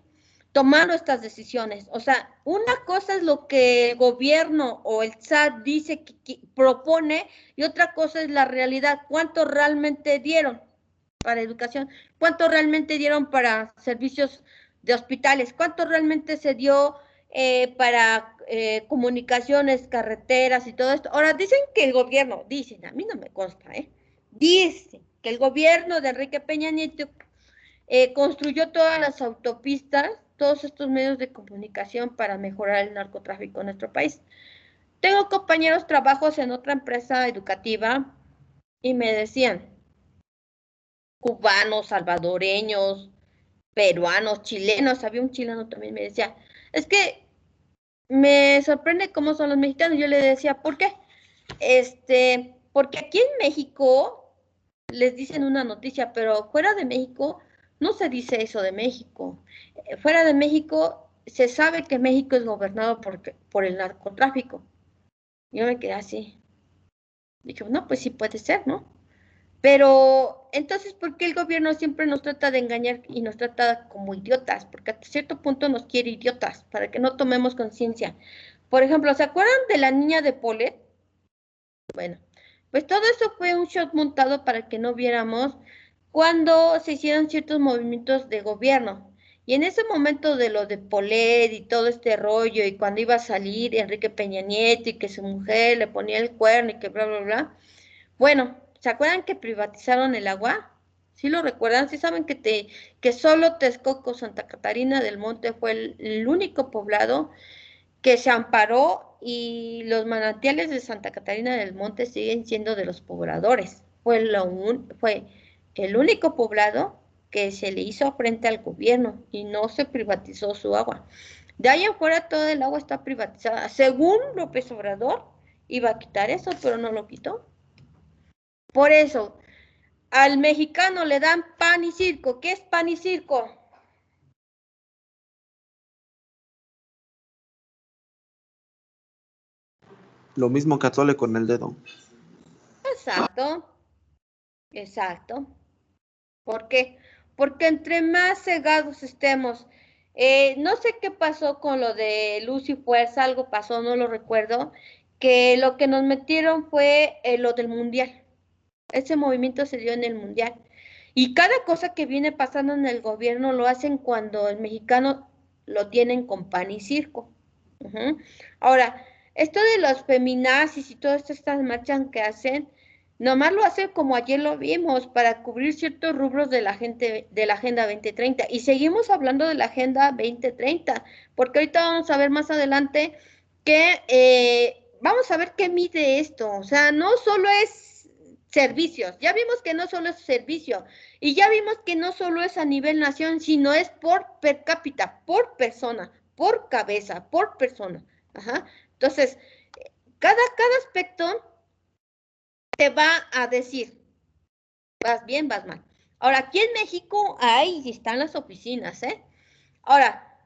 tomando estas decisiones. O sea, una cosa es lo que el gobierno o el SAT dice que propone, y otra cosa es la realidad. ¿Cuánto realmente dieron para educación? ¿Cuánto realmente dieron para servicios de hospitales? ¿Cuánto realmente se dio para comunicaciones, carreteras y todo esto? Ahora, dicen que el gobierno, dicen, a mí no me consta, dicen que el gobierno de Enrique Peña Nieto construyó todas las autopistas, todos estos medios de comunicación para mejorar el narcotráfico en nuestro país. Tengo compañeros trabajos en otra empresa educativa y me decían, cubanos, salvadoreños, peruanos, chilenos, había un chileno también, me decía, es que me sorprende cómo son los mexicanos. Yo le decía, ¿por qué? Porque aquí en México les dicen una noticia, pero fuera de México no se dice eso de México. Fuera de México se sabe que México es gobernado por el narcotráfico. Yo me quedé así. Dijo, no, pues sí puede ser, ¿no? Pero entonces, ¿por qué el gobierno siempre nos trata de engañar y nos trata como idiotas? Porque hasta cierto punto nos quiere idiotas para que no tomemos conciencia. Por ejemplo, ¿se acuerdan de la niña de Polet? Bueno, pues todo eso fue un show montado para que no viéramos cuando se hicieron ciertos movimientos de gobierno. Y en ese momento de lo de Polet y todo este rollo, y cuando iba a salir Enrique Peña Nieto y que su mujer le ponía el cuerno y que bla, bla, bla. Bueno, ¿se acuerdan que privatizaron el agua? ¿Sí lo recuerdan? ¿Sí saben que solo Texcoco, Santa Catarina del Monte fue el único poblado que se amparó, y los manantiales de Santa Catarina del Monte siguen siendo de los pobladores? Fue el único poblado que se le hizo frente al gobierno y no se privatizó su agua. De ahí afuera todo el agua está privatizada. Según López Obrador, iba a quitar eso, pero no lo quitó. Por eso, al mexicano le dan pan y circo. ¿Qué es pan y circo? Lo mismo que atole con el dedo. Exacto, exacto. ¿Por qué? Porque entre más cegados estemos, no sé qué pasó con lo de Luz y Fuerza, algo pasó, no lo recuerdo, que lo que nos metieron fue lo del mundial. Ese movimiento se dio en el mundial. Y cada cosa que viene pasando en el gobierno lo hacen cuando el mexicano lo tienen con pan y circo. Ujú. Ahora, esto de los feminazis y todas estas marchas que hacen, nomás lo hacen como ayer lo vimos, para cubrir ciertos rubros de la gente, de la Agenda 2030. Y seguimos hablando de la Agenda 2030, porque ahorita vamos a ver más adelante que vamos a ver qué mide esto. O sea, no solo es servicios, ya vimos que no solo es servicio, y ya vimos que no solo es a nivel nación, sino es por per cápita, por persona, por cabeza, por persona. Ajá. Entonces, cada aspecto te va a decir, vas bien, vas mal. Ahora, aquí en México, ahí están las oficinas, ¿eh? Ahora,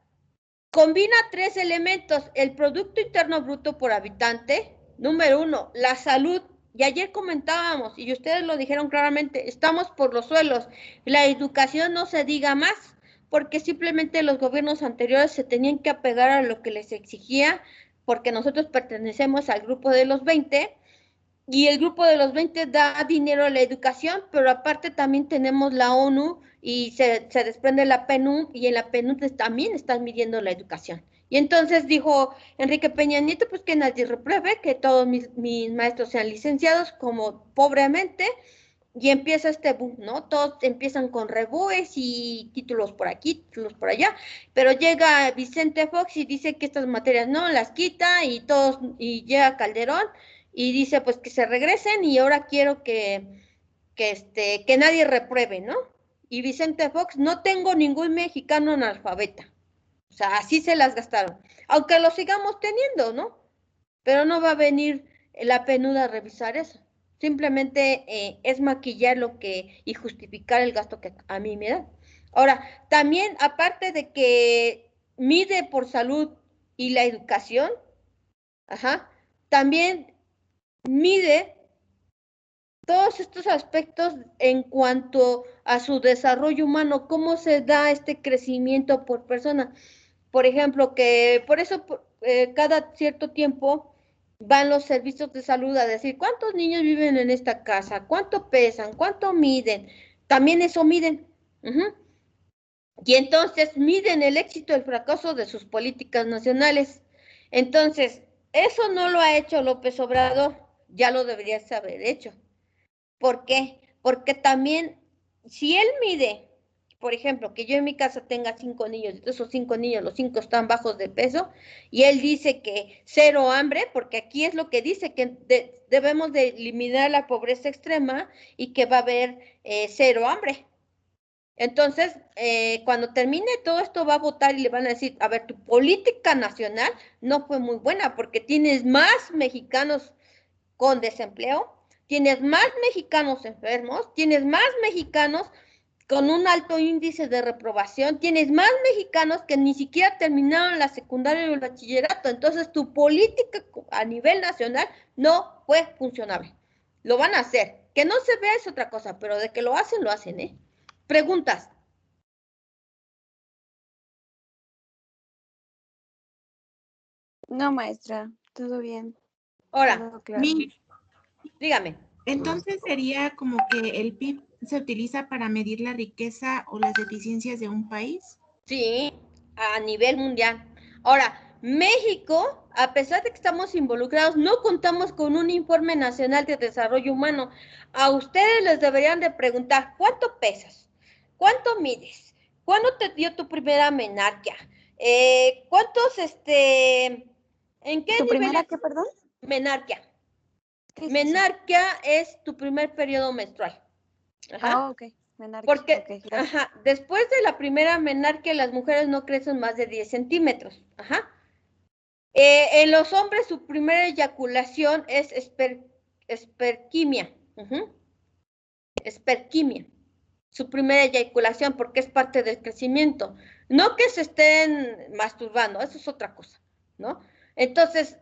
combina tres elementos: el Producto Interno Bruto por habitante, número uno, la salud, y ayer comentábamos, y ustedes lo dijeron claramente, estamos por los suelos, la educación no se diga más, porque simplemente los gobiernos anteriores se tenían que apegar a lo que les exigía, porque nosotros pertenecemos al grupo de los 20, y el grupo de los 20 da dinero a la educación, pero aparte también tenemos la ONU y se desprende la PNUD, y en la PNUD también están midiendo la educación. Y entonces dijo Enrique Peña Nieto, pues que nadie repruebe, que todos mis maestros sean licenciados, como pobremente, y empieza este boom, ¿no? Todos empiezan con rebúes y títulos por aquí, títulos por allá, pero llega Vicente Fox y dice que estas materias no las quita, y todos, y llega Calderón y dice pues que se regresen, y ahora quiero que nadie repruebe, ¿no? Y Vicente Fox, no tengo ningún mexicano analfabeta. O sea, así se las gastaron. Aunque lo sigamos teniendo, ¿no? Pero no va a venir la PNUD a revisar eso. Simplemente es maquillar lo que y justificar el gasto que a mí me dan. Ahora, también, aparte de que mide por salud y la educación, ajá, también mide todos estos aspectos en cuanto a su desarrollo humano, cómo se da este crecimiento por persona. Por ejemplo, que por eso cada cierto tiempo van los servicios de salud a decir cuántos niños viven en esta casa, cuánto pesan, cuánto miden. También eso miden. Uh-huh. Y entonces miden el éxito o el fracaso de sus políticas nacionales. Entonces, eso no lo ha hecho López Obrador, ya lo debería haber hecho. ¿Por qué? Porque también, si él mide, por ejemplo, que yo en mi casa tenga 5 niños, y de esos 5 niños, los 5 están bajos de peso, y él dice que cero hambre, porque aquí es lo que dice, que debemos de eliminar la pobreza extrema y que va a haber cero hambre. Entonces, cuando termine todo esto, va a votar y le van a decir, a ver, tu política nacional no fue muy buena, porque tienes más mexicanos con desempleo, tienes más mexicanos enfermos, tienes más mexicanos con un alto índice de reprobación, tienes más mexicanos que ni siquiera terminaron la secundaria o el bachillerato. Entonces tu política a nivel nacional no fue funcionable. Lo van a hacer. Que no se vea es otra cosa, pero de que lo hacen, ¿eh? Preguntas. No, maestra, todo bien. Ahora, Todo claro. Dígame. Entonces sería como que el PIB se utiliza para medir la riqueza o las deficiencias de un país. Sí, a nivel mundial. Ahora, México, a pesar de que estamos involucrados, no contamos con un informe nacional de desarrollo humano. A ustedes les deberían de preguntar, ¿cuánto pesas? ¿Cuánto mides? ¿Cuándo te dio tu primera menarquia? ¿Cuántos, en qué ¿Tu primera niveles? qué, perdón? Menarquia. ¿Qué es Menarquia es tu primer periodo menstrual. Ajá. ok. Menarquia. Porque, Okay, ajá, después de la primera menarquia, las mujeres no crecen más de 10 centímetros. Ajá. En los hombres, su primera eyaculación es esperquimia. Uh-huh. esperquimia, su primera eyaculación, porque es parte del crecimiento. No que se estén masturbando, eso es otra cosa, ¿no? Entonces,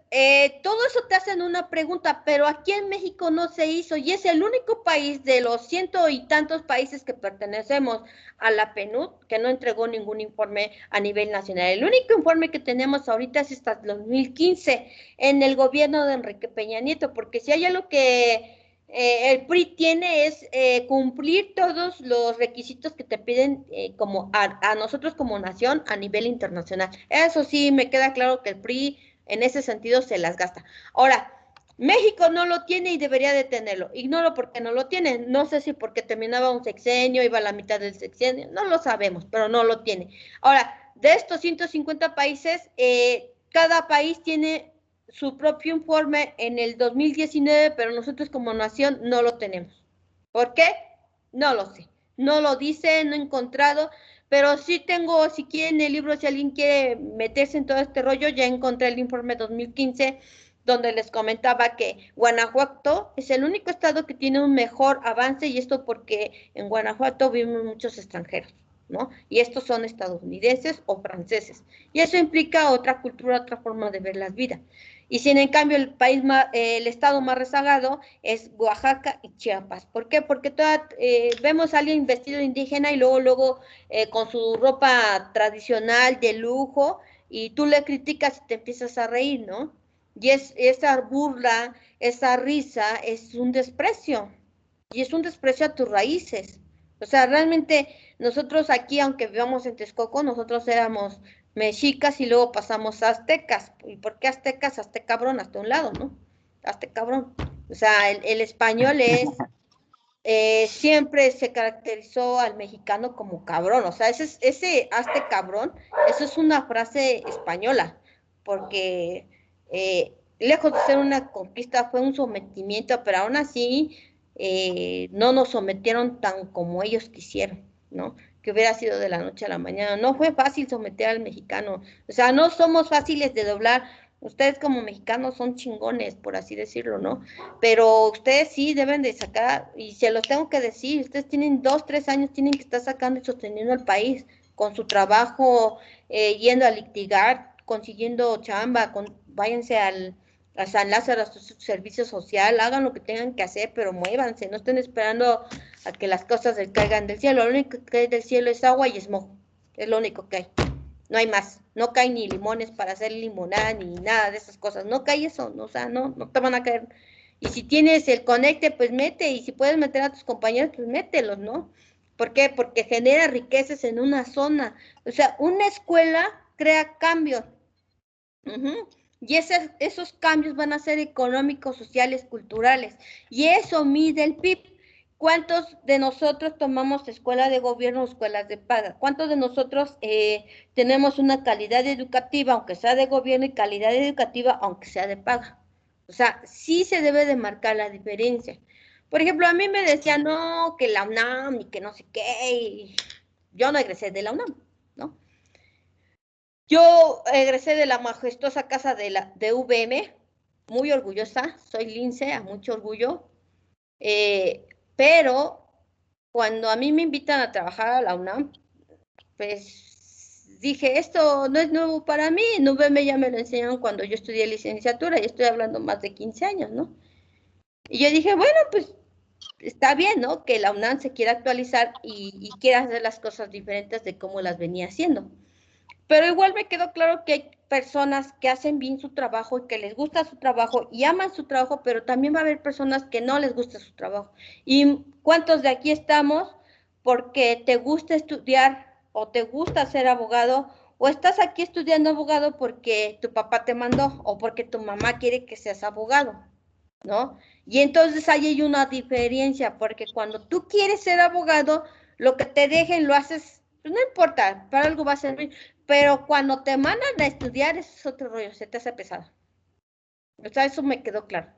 todo eso te hacen una pregunta, pero aquí en México no se hizo y es el único país de los ciento y tantos países que pertenecemos a la PNUD que no entregó ningún informe a nivel nacional. El único informe que tenemos ahorita es hasta 2015 en el gobierno de Enrique Peña Nieto, porque si hay algo que el PRI tiene es cumplir todos los requisitos que te piden como a nosotros como nación a nivel internacional. Eso sí, me queda claro que el PRI en ese sentido se las gasta. Ahora, México no lo tiene y debería de tenerlo. Ignoro por qué no lo tiene. No sé si porque terminaba un sexenio, iba a la mitad del sexenio. No lo sabemos, pero no lo tiene. Ahora, de estos 150 países, cada país tiene su propio informe en el 2019, pero nosotros como nación no lo tenemos. ¿Por qué? No lo sé. No lo dice, no he encontrado, pero sí tengo, si quieren el libro, si alguien quiere meterse en todo este rollo, ya encontré el informe 2015, donde les comentaba que Guanajuato es el único estado que tiene un mejor avance, y esto porque en Guanajuato viven muchos extranjeros, ¿no? Y estos son estadounidenses o franceses. Y eso implica otra cultura, otra forma de ver las vidas. Y si en cambio el estado más rezagado es Oaxaca y Chiapas. ¿Por qué? Porque vemos a alguien vestido de indígena y luego con su ropa tradicional de lujo, y tú le criticas y te empiezas a reír, ¿no? Y esa burla, esa risa es un desprecio. Y es un desprecio a tus raíces. O sea, realmente nosotros aquí, aunque vivamos en Texcoco, nosotros éramos mexicas y luego pasamos a aztecas. ¿Y por qué aztecas? Hazte cabrón, hasta un lado, ¿no? Hazte cabrón. O sea, el español siempre se caracterizó al mexicano como cabrón. O sea, ese hazte cabrón, eso es una frase española, porque lejos de ser una conquista fue un sometimiento, pero aún así no nos sometieron tan como ellos quisieron, ¿no? Que hubiera sido de la noche a la mañana. No fue fácil someter al mexicano. O sea, no somos fáciles de doblar. Ustedes como mexicanos son chingones, por así decirlo, ¿no? Pero ustedes sí deben de sacar, y se los tengo que decir, ustedes tienen 2, 3 años, tienen que estar sacando y sosteniendo al país con su trabajo, yendo a litigar, consiguiendo chamba, váyanse a San Lázaro, a su servicio social, hagan lo que tengan que hacer, pero muévanse, no estén esperando a que las cosas les caigan del cielo. Lo único que cae del cielo es agua y smog, es lo único que hay. No hay más, no caen ni limones para hacer limonada ni nada de esas cosas, no cae eso, no, o sea, no te van a caer. Y si tienes el conecte, pues mete, y si puedes meter a tus compañeros, pues mételos, ¿no? ¿Por qué? Porque genera riquezas en una zona. O sea, una escuela crea cambios. Y esos cambios van a ser económicos, sociales, culturales. Y eso mide el PIB. ¿Cuántos de nosotros tomamos escuela de gobierno o escuelas de paga? ¿Cuántos de nosotros tenemos una calidad educativa, aunque sea de gobierno, y calidad educativa, aunque sea de paga? O sea, sí se debe de marcar la diferencia. Por ejemplo, a mí me decían, no, que la UNAM y que no sé qué. Y yo no egresé de la UNAM, ¿no? Yo egresé de la majestuosa casa de VM, muy orgullosa, soy lince, a mucho orgullo, pero cuando a mí me invitan a trabajar a la UNAM, pues dije, esto no es nuevo para mí, en VM ya me lo enseñaron cuando yo estudié licenciatura, y estoy hablando más de 15 años, ¿no? Y yo dije, bueno, pues está bien, ¿no? Que la UNAM se quiera actualizar y quiera hacer las cosas diferentes de cómo las venía haciendo. Pero igual me quedó claro que hay personas que hacen bien su trabajo y que les gusta su trabajo y aman su trabajo, pero también va a haber personas que no les gusta su trabajo. ¿Y cuántos de aquí estamos porque te gusta estudiar o te gusta ser abogado, o estás aquí estudiando abogado porque tu papá te mandó o porque tu mamá quiere que seas abogado, ¿no? Y entonces ahí hay una diferencia, porque cuando tú quieres ser abogado, lo que te dejen lo haces, pues no importa, para algo va a servir, pero cuando te mandan a estudiar, eso es otro rollo, se te hace pesado. O sea, eso me quedó claro.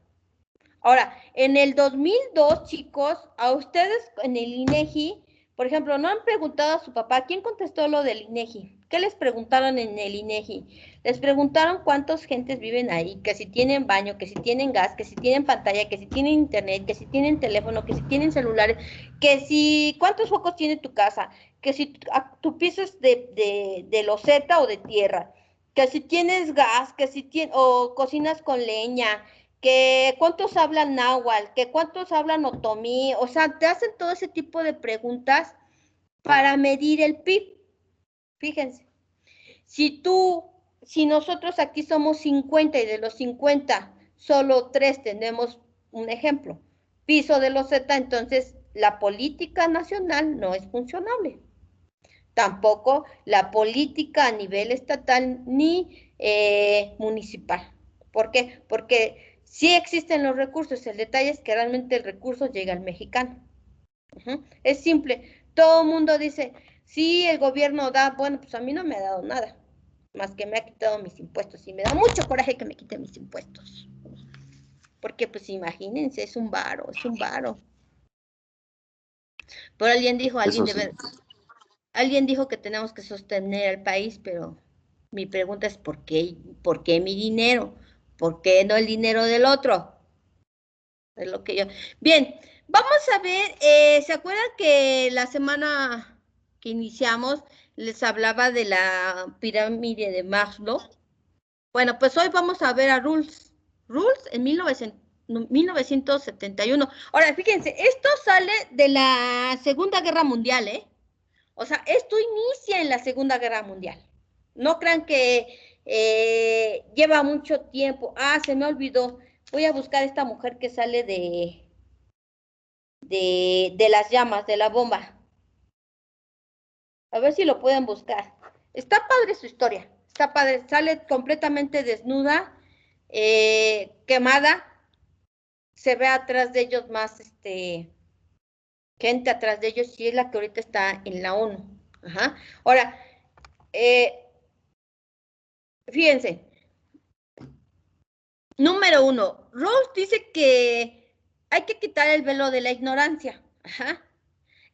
Ahora, en el 2002, chicos, a ustedes en el INEGI, Por ejemplo, no han preguntado a su papá, ¿quién contestó lo del INEGI? ¿Qué les preguntaron en el INEGI? Les preguntaron cuántas gentes viven ahí, que si tienen baño, que si tienen gas, que si tienen pantalla, que si tienen internet, que si tienen teléfono, que si tienen celulares, que si cuántos focos tiene tu casa, que si tu piso es de loseta o de tierra, que si tienes gas, que si tienes, o cocinas con leña, que cuántos hablan náhuatl, que cuántos hablan otomí, o sea, te hacen todo ese tipo de preguntas para medir el PIB. Fíjense, si nosotros aquí somos 50 y de los 50 solo 3 tenemos un ejemplo, piso de loseta, entonces la política nacional no es funcionable. Tampoco la política a nivel estatal ni municipal. ¿Por qué? Porque sí existen los recursos, el detalle es que realmente el recurso llega al mexicano. Es simple, todo el mundo dice, sí, el gobierno da, bueno, pues a mí no me ha dado nada, más que me ha quitado mis impuestos, y me da mucho coraje que me quite mis impuestos, porque pues imagínense, es un varo, es un varo. Pero alguien dijo, alguien dijo que tenemos que sostener al país, pero mi pregunta es, ¿por qué mi dinero? ¿Por qué no el dinero del otro? Es lo que yo... Bien, vamos a ver, ¿se acuerdan que la semana que iniciamos les hablaba de la pirámide de Maslow? Bueno, pues hoy vamos a ver a Rawls. Rawls en 1971. Ahora, fíjense, esto sale de la Segunda Guerra Mundial, ¿eh? O sea, esto inicia en la Segunda Guerra Mundial. No crean que lleva mucho tiempo. Ah, se me olvidó. Voy a buscar a esta mujer que sale de las llamas, de la bomba. A ver si lo pueden buscar. Está padre su historia. Está padre. Sale completamente desnuda, quemada. Se ve atrás de ellos más, gente atrás de ellos, y es la que ahorita está en la ONU. Ajá. Ahora, fíjense. Número 1, Rawls dice que hay que quitar el velo de la ignorancia. Ajá.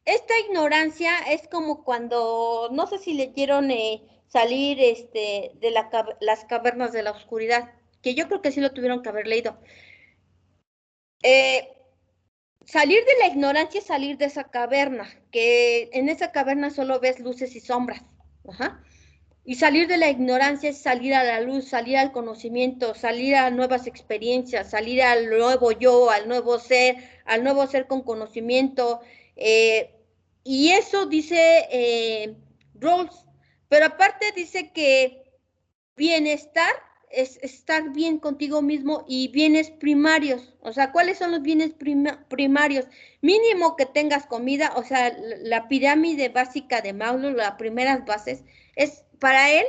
Esta ignorancia es como cuando, no sé si leyeron salir de las cavernas de la oscuridad, que yo creo que sí lo tuvieron que haber leído. Salir de la ignorancia es salir de esa caverna, que en esa caverna solo ves luces y sombras. Ajá. Y salir de la ignorancia es salir a la luz, salir al conocimiento, salir a nuevas experiencias, salir al nuevo yo, al nuevo ser con conocimiento. Y eso dice Rawls. Pero aparte dice que bienestar es estar bien contigo mismo y bienes primarios. O sea, ¿cuáles son los bienes primarios? Mínimo que tengas comida, o sea, la pirámide básica de Maslow, las primeras bases, es para él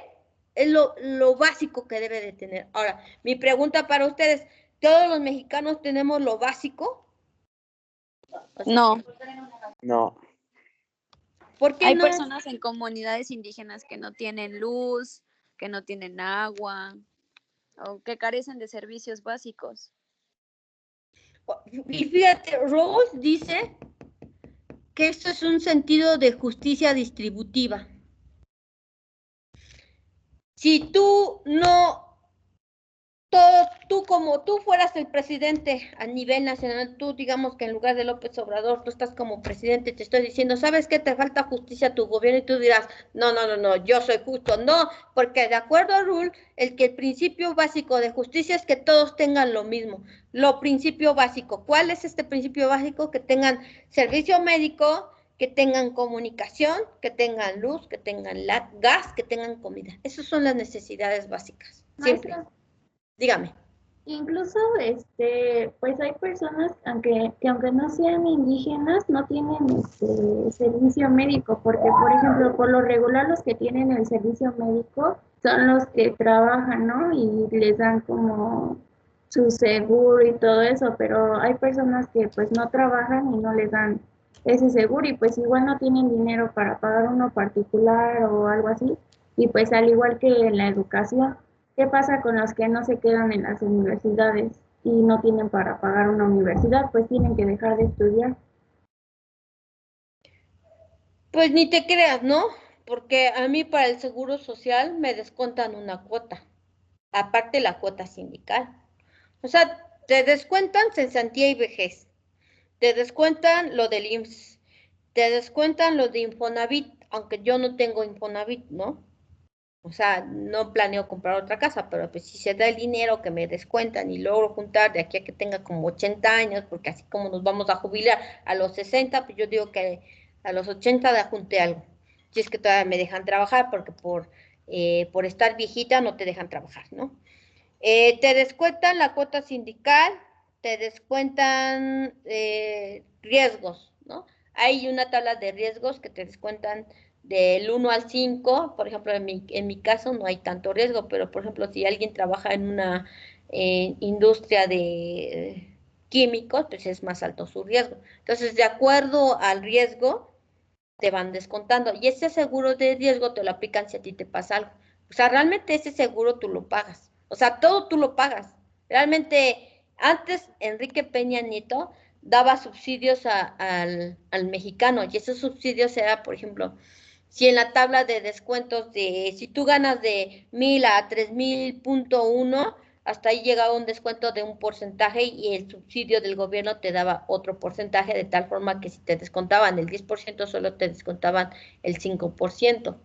es lo básico que debe de tener. Ahora, mi pregunta para ustedes, ¿todos los mexicanos tenemos lo básico? O sea, No. No. ¿por qué Hay no? personas en comunidades indígenas que no tienen luz, que no tienen agua, o que carecen de servicios básicos. Y fíjate, Rawls dice que esto es un sentido de justicia distributiva. Si tú no, tú como tú fueras el presidente a nivel nacional, tú digamos que en lugar de López Obrador, tú estás como presidente, te estoy diciendo, ¿sabes qué? Te falta justicia a tu gobierno, y tú dirás, no, yo soy justo. No, porque de acuerdo a Rule, el principio básico de justicia es que todos tengan lo mismo. Lo principio básico, ¿cuál es este principio básico? Que tengan servicio médico, que tengan comunicación, que tengan luz, que tengan gas, que tengan comida. Esas son las necesidades básicas, siempre. Maestra, Dígame. incluso pues hay personas que aunque no sean indígenas no tienen servicio médico, porque por ejemplo por lo regular los que tienen el servicio médico son los que trabajan, ¿no? Y les dan como su seguro y todo eso, pero hay personas que pues no trabajan y no les dan ese seguro y pues igual no tienen dinero para pagar uno particular o algo así, y pues al igual que en la educación. ¿Qué pasa con los que no se quedan en las universidades y no tienen para pagar una universidad? Pues tienen que dejar de estudiar. Pues ni te creas, ¿no? Porque a mí para el seguro social me descuentan una cuota, aparte la cuota sindical. O sea, te descuentan cesantía y vejez, te descuentan lo del IMSS, te descuentan lo de Infonavit, aunque yo no tengo Infonavit, ¿no? O sea, no planeo comprar otra casa, pero pues si se da el dinero que me descuentan y logro juntar de aquí a que tenga como 80 años, porque así como nos vamos a jubilar a los 60, pues yo digo que a los 80 ya junté algo. Si es que todavía me dejan trabajar, porque por estar viejita no te dejan trabajar, ¿no? Te descuentan la cuota sindical, te descuentan riesgos, ¿no? Hay una tabla de riesgos que te descuentan del 1 al 5, por ejemplo, en mi caso no hay tanto riesgo, pero por ejemplo, si alguien trabaja en una industria de químicos, pues es más alto su riesgo. Entonces, de acuerdo al riesgo, te van descontando. Y ese seguro de riesgo te lo aplican si a ti te pasa algo. O sea, realmente ese seguro tú lo pagas. O sea, todo tú lo pagas. Realmente, antes Enrique Peña Nieto daba subsidios al mexicano y esos subsidios era, por ejemplo, si en la tabla de descuentos si tú ganas de 1,000 a 3,000.1, hasta ahí llegaba un descuento de un porcentaje y el subsidio del gobierno te daba otro porcentaje, de tal forma que si te descontaban el 10%, solo te descontaban el 5%.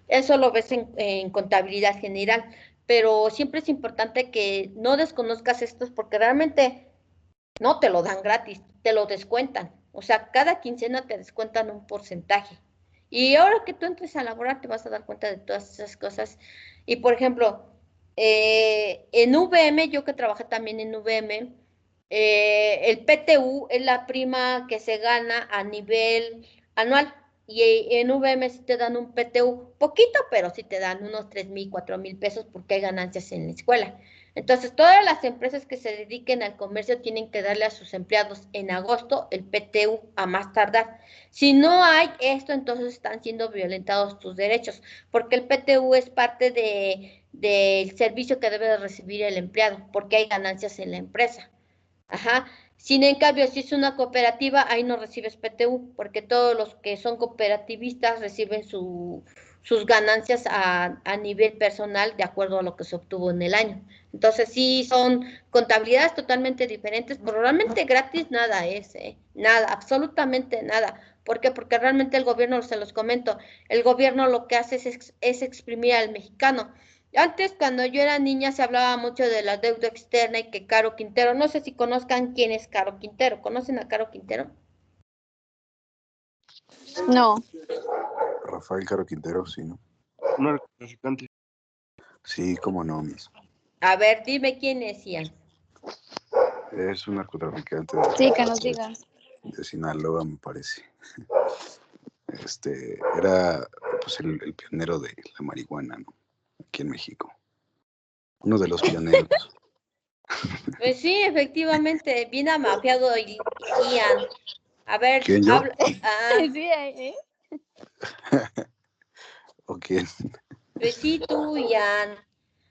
Eso lo ves en contabilidad general, pero siempre es importante que no desconozcas estos porque realmente no te lo dan gratis, te lo descuentan. O sea, cada quincena te descuentan un porcentaje. Y ahora que tú entres a laborar te vas a dar cuenta de todas esas cosas. Y por ejemplo, en VM, yo que trabajé también en VM, el PTU es la prima que se gana a nivel anual. Y en VM sí te dan un PTU, poquito, pero sí te dan unos 3,000, 4,000 pesos porque hay ganancias en la escuela. Entonces, todas las empresas que se dediquen al comercio tienen que darle a sus empleados en agosto el PTU a más tardar. Si no hay esto, entonces están siendo violentados tus derechos, porque el PTU es parte del servicio que debe de recibir el empleado, porque hay ganancias en la empresa. Ajá. Sin en cambio, si es una cooperativa, ahí no recibes PTU, porque todos los que son cooperativistas reciben sus ganancias a nivel personal de acuerdo a lo que se obtuvo en el año. Entonces, sí, son contabilidades totalmente diferentes, pero realmente gratis nada es, ¿eh? Nada, absolutamente nada. ¿Por qué? Porque realmente el gobierno, se los comento, el gobierno lo que hace es exprimir al mexicano. Antes, cuando yo era niña, se hablaba mucho de la deuda externa y que Caro Quintero, no sé si conozcan quién es Caro Quintero. ¿Conocen a Caro Quintero? No. Rafael Caro Quintero, sí, ¿no? Un narcotraficante. Sí, cómo no, mis. A ver, dime quién es, Ian. Es un narcotraficante Sí, que nos digas. de Sinaloa, me parece. Era pues el pionero de la marihuana, ¿no? Aquí en México. Uno de los pioneros. Pues sí, efectivamente, bien amafiado Ian. A ver, ¿Quién, yo? habla. Sí, ¿O quién? Pues sí, tú, Ian.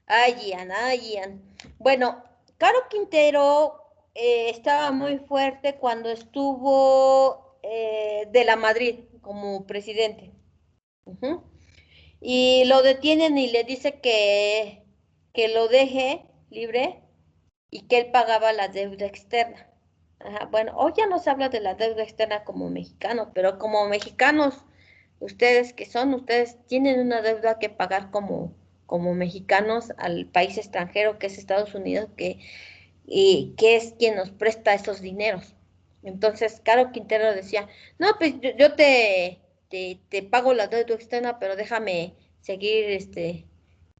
Ay, Ian, ay, Ian. Bueno, Caro Quintero estaba muy fuerte cuando estuvo de la Madrid como presidente. Ujú. Y lo detienen y le dice que lo deje libre y que él pagaba la deuda externa. Ajá, bueno, hoy ya no se habla de la deuda externa como mexicano, pero como mexicanos, ustedes que son, ustedes tienen una deuda que pagar como mexicanos al país extranjero que es Estados Unidos, que es quien nos presta esos dineros. Entonces, Caro Quintero decía, no, pues yo te pago la deuda externa, pero déjame seguir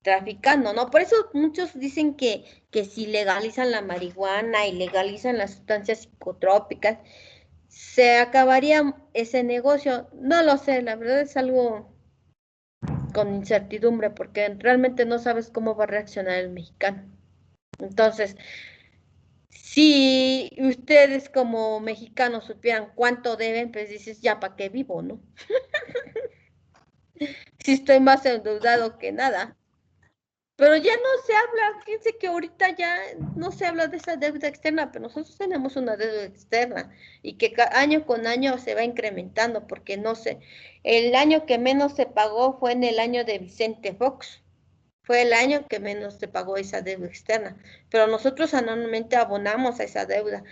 traficando, ¿no? Por eso muchos dicen que si legalizan la marihuana y legalizan las sustancias psicotrópicas, se acabaría ese negocio. No lo sé, la verdad es algo con incertidumbre, porque realmente no sabes cómo va a reaccionar el mexicano. Entonces, si ustedes como mexicanos supieran cuánto deben, pues dices, ya para qué vivo, ¿no? Si estoy más endeudado que nada. Pero ya no se habla, fíjense que ahorita ya no se habla de esa deuda externa, pero nosotros tenemos una deuda externa y que año con año se va incrementando, porque no sé, el año que menos se pagó fue en el año de Vicente Fox, fue el año que menos se pagó esa deuda externa, pero nosotros anualmente abonamos a esa deuda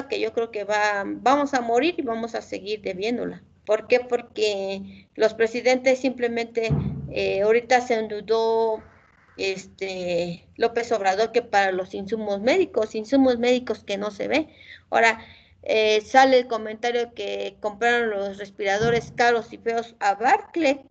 que yo creo que vamos a morir y vamos a seguir debiéndola. ¿Por qué? Porque los presidentes simplemente, ahorita se endeudó López Obrador que para los insumos médicos que no se ve. Ahora, sale el comentario que compraron los respiradores caros y feos a Barclay,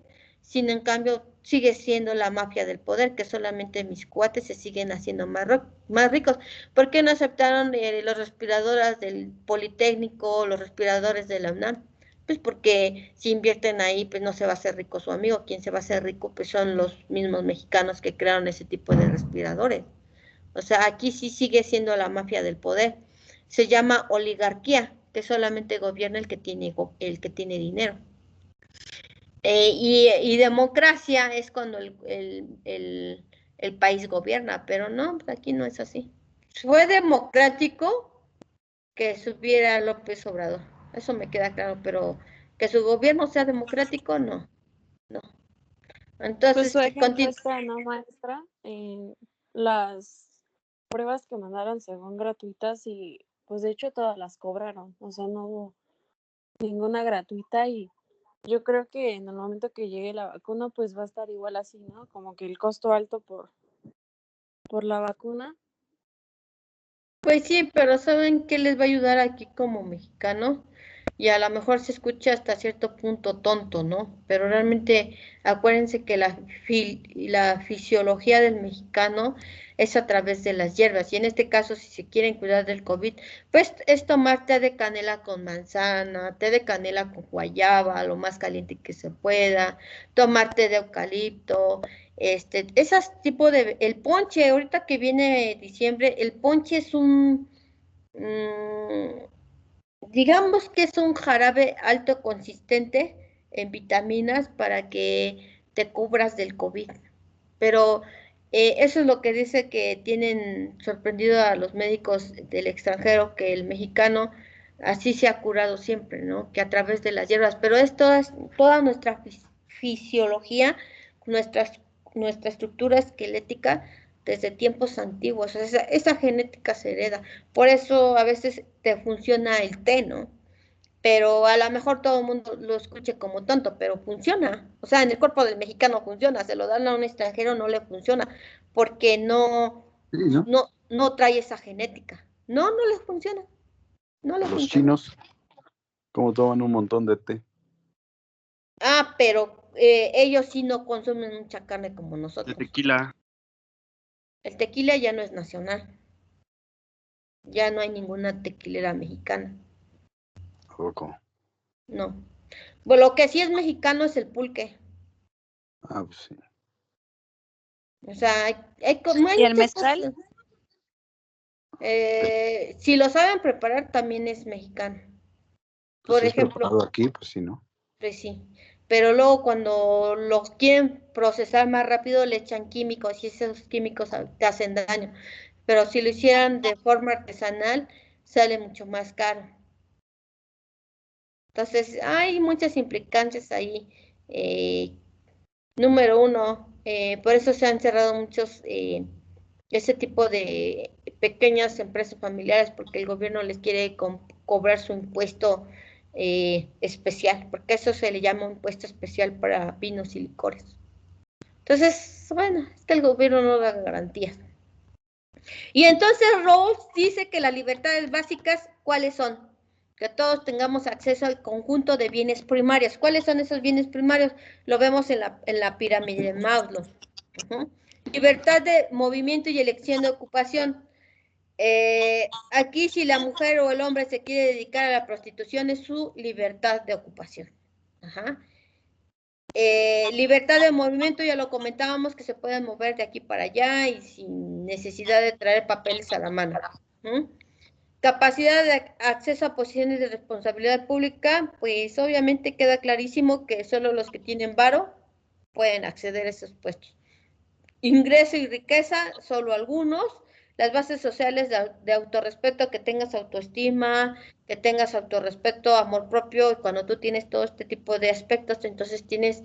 sin en cambio sigue siendo la mafia del poder, que solamente mis cuates se siguen haciendo más ricos. ¿Por qué no aceptaron los respiradores del Politécnico, los respiradores de la UNAM? Pues porque si invierten ahí, pues no se va a hacer rico su amigo. Quien se va a hacer rico, pues son los mismos mexicanos que crearon ese tipo de respiradores. O sea, aquí sí sigue siendo la mafia del poder. Se llama oligarquía, que solamente gobierna el que tiene dinero. Y democracia es cuando el país gobierna, pero no, pues aquí no es así. Fue democrático que subiera López Obrador, eso me queda claro, pero que su gobierno sea democrático, no, no. Pues Entonces, su ejemplo está, ¿no, maestra? Las pruebas que mandaron según gratuitas y pues de hecho todas las cobraron, o sea, no hubo ninguna gratuita y yo creo que en el momento que llegue la vacuna pues va a estar igual así, ¿no? Como que el costo alto por la vacuna. pues sí, pero ¿saben qué les va a ayudar aquí como mexicano? Y a lo mejor se escucha hasta cierto punto tonto, ¿no? Pero realmente acuérdense que la fisiología del mexicano es a través de las hierbas. Y en este caso, si se quieren cuidar del COVID, pues es tomar té de canela con manzana, té de canela con guayaba, lo más caliente que se pueda, tomar té de eucalipto, esas tipo el ponche, ahorita que viene diciembre, el ponche es mm, digamos que es un jarabe alto consistente en vitaminas para que te cubras del COVID. Pero eso es lo que dice que tienen sorprendido a los médicos del extranjero, que el mexicano así se ha curado siempre, ¿no? Que a través de las hierbas. Pero es toda nuestra fisiología, nuestra, nuestra estructura esquelética desde tiempos antiguos. O sea, esa genética se hereda. Por eso a veces te funciona el té, ¿no? Pero a lo mejor todo el mundo lo escuche como tonto, pero funciona. O sea, en el cuerpo del mexicano funciona, se lo dan a un extranjero, no le funciona, porque Sí, ¿no? no trae esa genética. No le funciona, no le Los funciona. chinos, como toman un montón de té. Ah, pero ellos sí no consumen mucha carne como De nosotros. tequila. El tequila ya no es nacional, ya no hay ninguna tequilera mexicana, Poco. no. Bueno, lo que sí es mexicano es el pulque. Ah, pues sí. O sea, hay ¿Y el muchas mezcal? cosas. Si lo saben preparar, también es mexicano. Pues Por si es ejemplo, preparado aquí, pues sí, ¿no? pues sí. Pero luego cuando lo quieren procesar más rápido, le echan químicos y esos químicos te hacen daño. Pero si lo hicieran de forma artesanal, sale mucho más caro. Entonces, hay muchas implicancias ahí. Número uno, por eso se han cerrado muchos ese tipo de pequeñas empresas familiares, porque el gobierno les quiere cobrar su impuesto especial, porque eso se le llama impuesto especial para vinos y licores. Entonces, bueno, es que el gobierno no da garantías. Y entonces Rawls dice que las libertades básicas, ¿cuáles son? Que todos tengamos acceso al conjunto de bienes primarios. ¿Cuáles son esos bienes primarios? Lo vemos en la pirámide de Maslow. Libertad de movimiento y elección de ocupación. Aquí si la mujer o el hombre se quiere dedicar a la prostitución es su libertad de ocupación. Ajá. Libertad de movimiento, ya lo comentábamos, que se pueden mover de aquí para allá y sin necesidad de traer papeles a la mano. Capacidad de acceso a posiciones de responsabilidad pública, pues obviamente queda clarísimo que solo los que tienen varo pueden acceder a esos puestos. ingreso y riqueza, solo algunos. Las bases sociales de autorrespeto, que tengas autoestima, que tengas autorrespeto, amor propio, y cuando tú tienes todo este tipo de aspectos, entonces tienes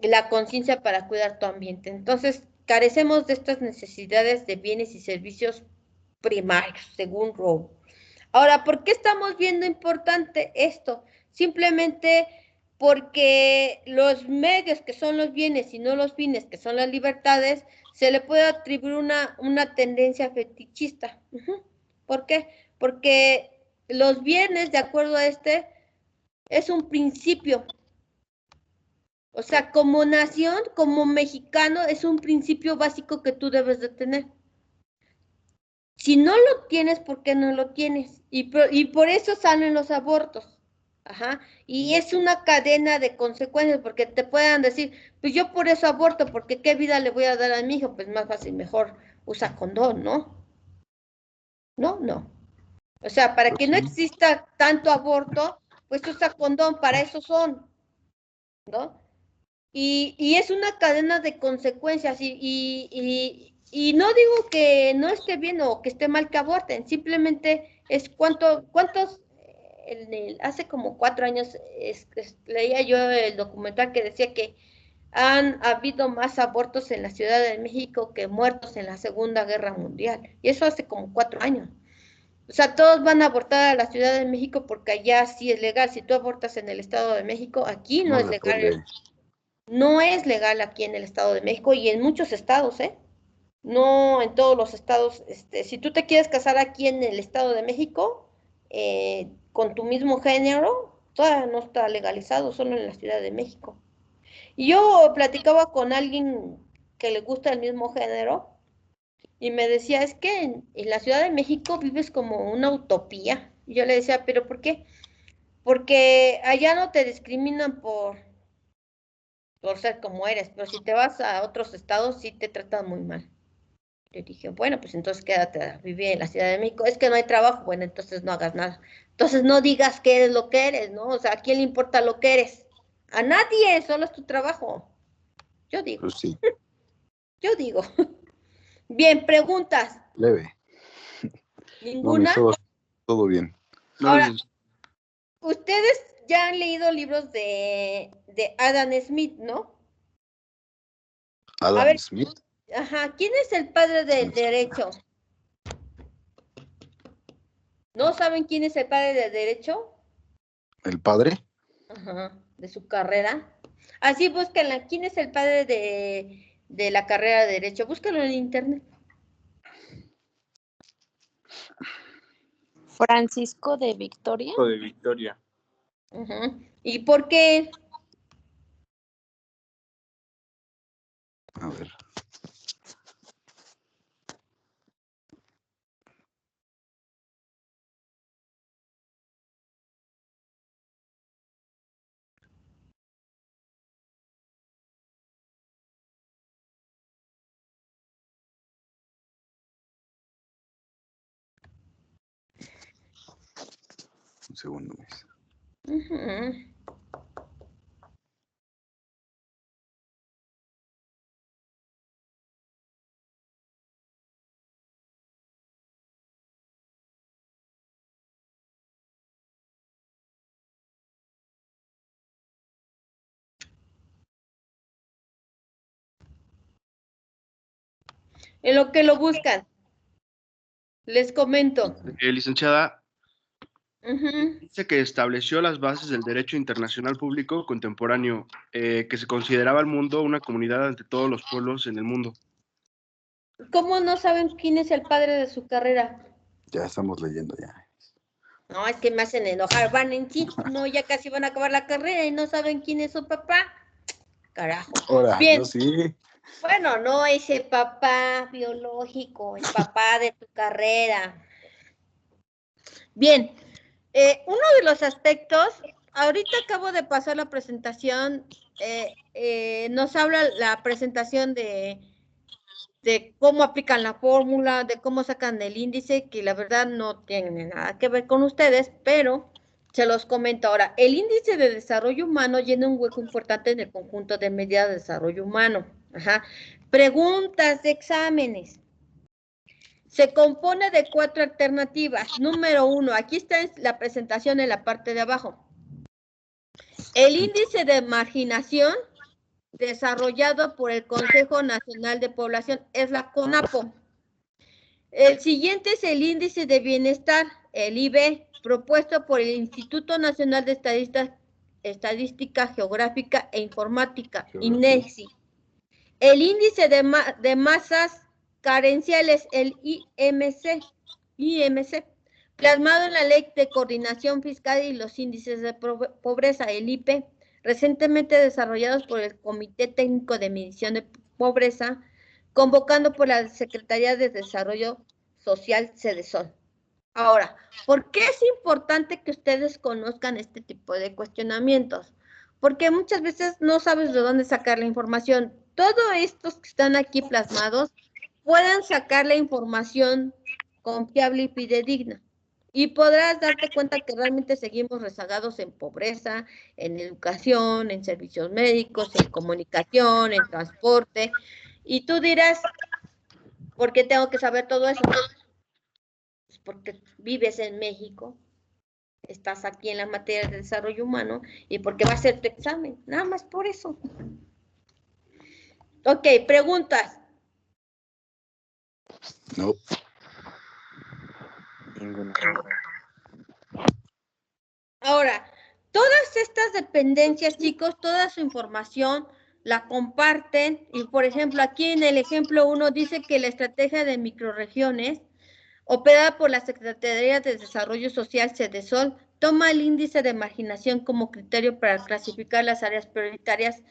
la conciencia para cuidar tu ambiente. Entonces, carecemos de estas necesidades de bienes y servicios primarios, según Rowe. Ahora, ¿por qué estamos viendo importante esto? Simplemente porque los medios, que son los bienes, y no los bienes, que son las libertades, se le puede atribuir una tendencia fetichista. ¿Por qué? Porque los bienes, de acuerdo a es un principio. O sea, como nación, como mexicano, es un principio básico que tú debes de tener. Si no lo tienes, ¿por qué no lo tienes? Y por eso salen los abortos. Ajá. Y es una cadena de consecuencias, porque te puedan decir, pues yo por eso aborto, porque qué vida le voy a dar a mi hijo, pues más fácil, mejor usa condón, ¿no? No. O sea, para que no exista tanto aborto, pues usa condón, para eso son, ¿no? Y es una cadena de consecuencias, y no digo que no esté bien o que esté mal que aborten, simplemente es cuántos, hace como 4 años leía yo el documental que decía que han habido más abortos en la Ciudad de México que muertos en la Segunda Guerra Mundial, y eso hace como 4 años. O sea, todos van a abortar a la Ciudad de México porque allá sí es legal. Si tú abortas en el Estado de México, aquí no es legal. No es legal aquí en el Estado de México y en muchos estados, ¿eh? No en todos los estados. Si tú te quieres casar aquí en el Estado de México, con tu mismo género, todavía no está legalizado, solo en la Ciudad de México. Y yo platicaba con alguien que le gusta el mismo género y me decía, es que en la Ciudad de México vives como una utopía. Y yo le decía, ¿pero por qué? Porque allá no te discriminan por ser como eres, pero si te vas a otros estados sí te tratan muy mal. Le dije, bueno, pues entonces quédate a vivir en la Ciudad de México. Es que no hay trabajo, bueno, entonces no hagas nada. Entonces no digas que eres lo que eres, ¿no? O sea, ¿a quién le importa lo que eres? A nadie, solo es tu trabajo. Yo digo. Pues sí. Yo digo. Bien, preguntas. Leve. ¿Ninguna? No, todo bien. Ahora, ustedes ya han leído libros de Adam Smith, ¿no? Adam Smith. Ajá, ¿quién es el padre del derecho? ¿No saben quién es el padre del derecho? ¿El padre? Ajá, de su carrera. Así búsquenla. ¿Quién es el padre de la carrera de derecho? Búsquenlo en internet. Francisco de Victoria. De Victoria. ¿Y por qué? A ver. Un segundo, Miss. En lo que lo buscan, les comento. Licenciada, dice que estableció las bases del derecho internacional público contemporáneo, que se consideraba al mundo una comunidad ante todos los pueblos en el mundo. ¿Cómo no saben quién es el padre de su carrera? Ya estamos leyendo ya. No, es que me hacen enojar. Van en sí, no, ya casi van a acabar la carrera y no saben quién es su papá. Carajo. Ahora, bien. Yo sí. Bueno, no ese papá biológico, el papá de tu carrera. Bien, uno de los aspectos, ahorita acabo de pasar la presentación, nos habla la presentación de cómo aplican la fórmula, de cómo sacan el índice, que la verdad no tiene nada que ver con ustedes, pero se los comento ahora. El índice de desarrollo humano llena un hueco importante en el conjunto de medidas de desarrollo humano. Ajá. Preguntas de exámenes. Se compone de 4 alternativas. Número 1, aquí está la presentación en la parte de abajo. El índice de marginación desarrollado por el Consejo Nacional de Población es la CONAPO. El siguiente es el índice de bienestar, el IB, propuesto por el Instituto Nacional de Estadística Geográfica e Informática, INEGI. El índice de masas carenciales, el IMC, plasmado en la Ley de Coordinación Fiscal y los Índices de Pobreza, el IPE, recientemente desarrollados por el Comité Técnico de Medición de Pobreza, convocando por la Secretaría de Desarrollo Social, CEDESOL. Ahora, ¿por qué es importante que ustedes conozcan este tipo de cuestionamientos? Porque muchas veces no sabes de dónde sacar la información. Todos estos que están aquí plasmados pueden sacar la información confiable y fidedigna. Y podrás darte cuenta que realmente seguimos rezagados en pobreza, en educación, en servicios médicos, en comunicación, en transporte. Y tú dirás, ¿por qué tengo que saber todo eso? Pues porque vives en México, estás aquí en la materia de desarrollo humano y porque va a ser tu examen. Nada más por eso. Ok, preguntas. No. Ninguna. Ahora, todas estas dependencias, chicos, toda su información la comparten y, por ejemplo, aquí en el ejemplo 1 dice que la estrategia de microrregiones operada por la Secretaría de Desarrollo Social, CEDESOL, toma el índice de marginación como criterio para clasificar las áreas prioritarias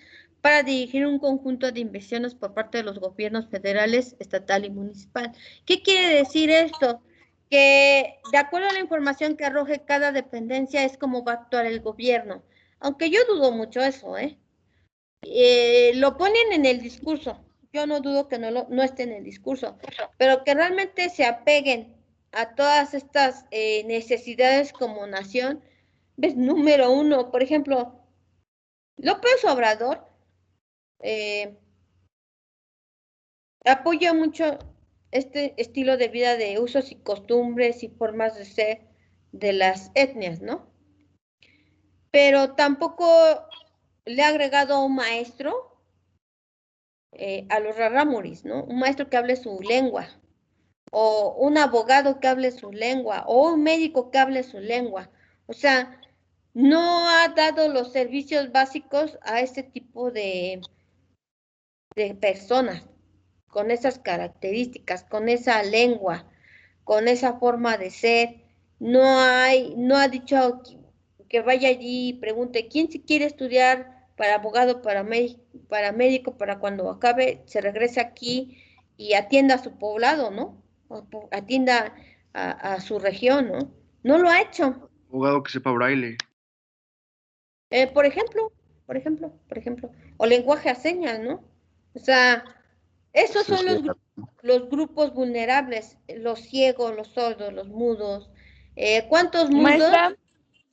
para dirigir un conjunto de inversiones por parte de los gobiernos federales, estatal y municipal. ¿Qué quiere decir esto? Que de acuerdo a la información que arroje cada dependencia es cómo va a actuar el gobierno. Aunque yo dudo mucho eso, lo ponen en el discurso. Yo no dudo que no esté en el discurso, pero que realmente se apeguen a todas estas necesidades como nación. ¿Ves? Número 1, por ejemplo, López Obrador apoya mucho este estilo de vida de usos y costumbres y formas de ser de las etnias, ¿no? Pero tampoco le ha agregado un maestro a los rarámuris, ¿no? Un maestro que hable su lengua, o un abogado que hable su lengua, o un médico que hable su lengua. O sea, no ha dado los servicios básicos a este tipo de personas, con esas características, con esa lengua, con esa forma de ser. No ha dicho que vaya allí y pregunte, ¿quién se quiere estudiar para abogado, para médico, para cuando acabe, se regrese aquí y atienda a su poblado, ¿no? O atienda a su región, ¿no? No lo ha hecho. Abogado que sepa braille. Por ejemplo, o lenguaje a señas, ¿no? O sea, esos son los grupos vulnerables, los ciegos, los sordos, los mudos. ¿Cuántos mudos? Maestra,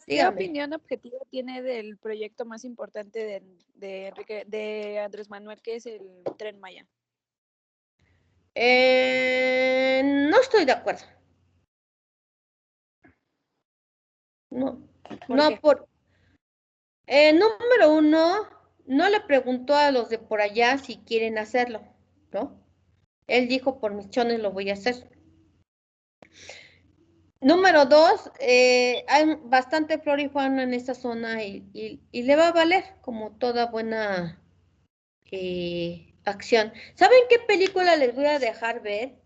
¿qué Dígame. opinión objetiva tiene del proyecto más importante de Andrés Manuel, que es el Tren Maya? No estoy de acuerdo. No, número 1, no le preguntó a los de por allá si quieren hacerlo, ¿no? Él dijo, por mis chones lo voy a hacer. Número 2, hay bastante flora y fauna en esta zona y le va a valer como toda buena acción. ¿Saben qué película les voy a dejar ver?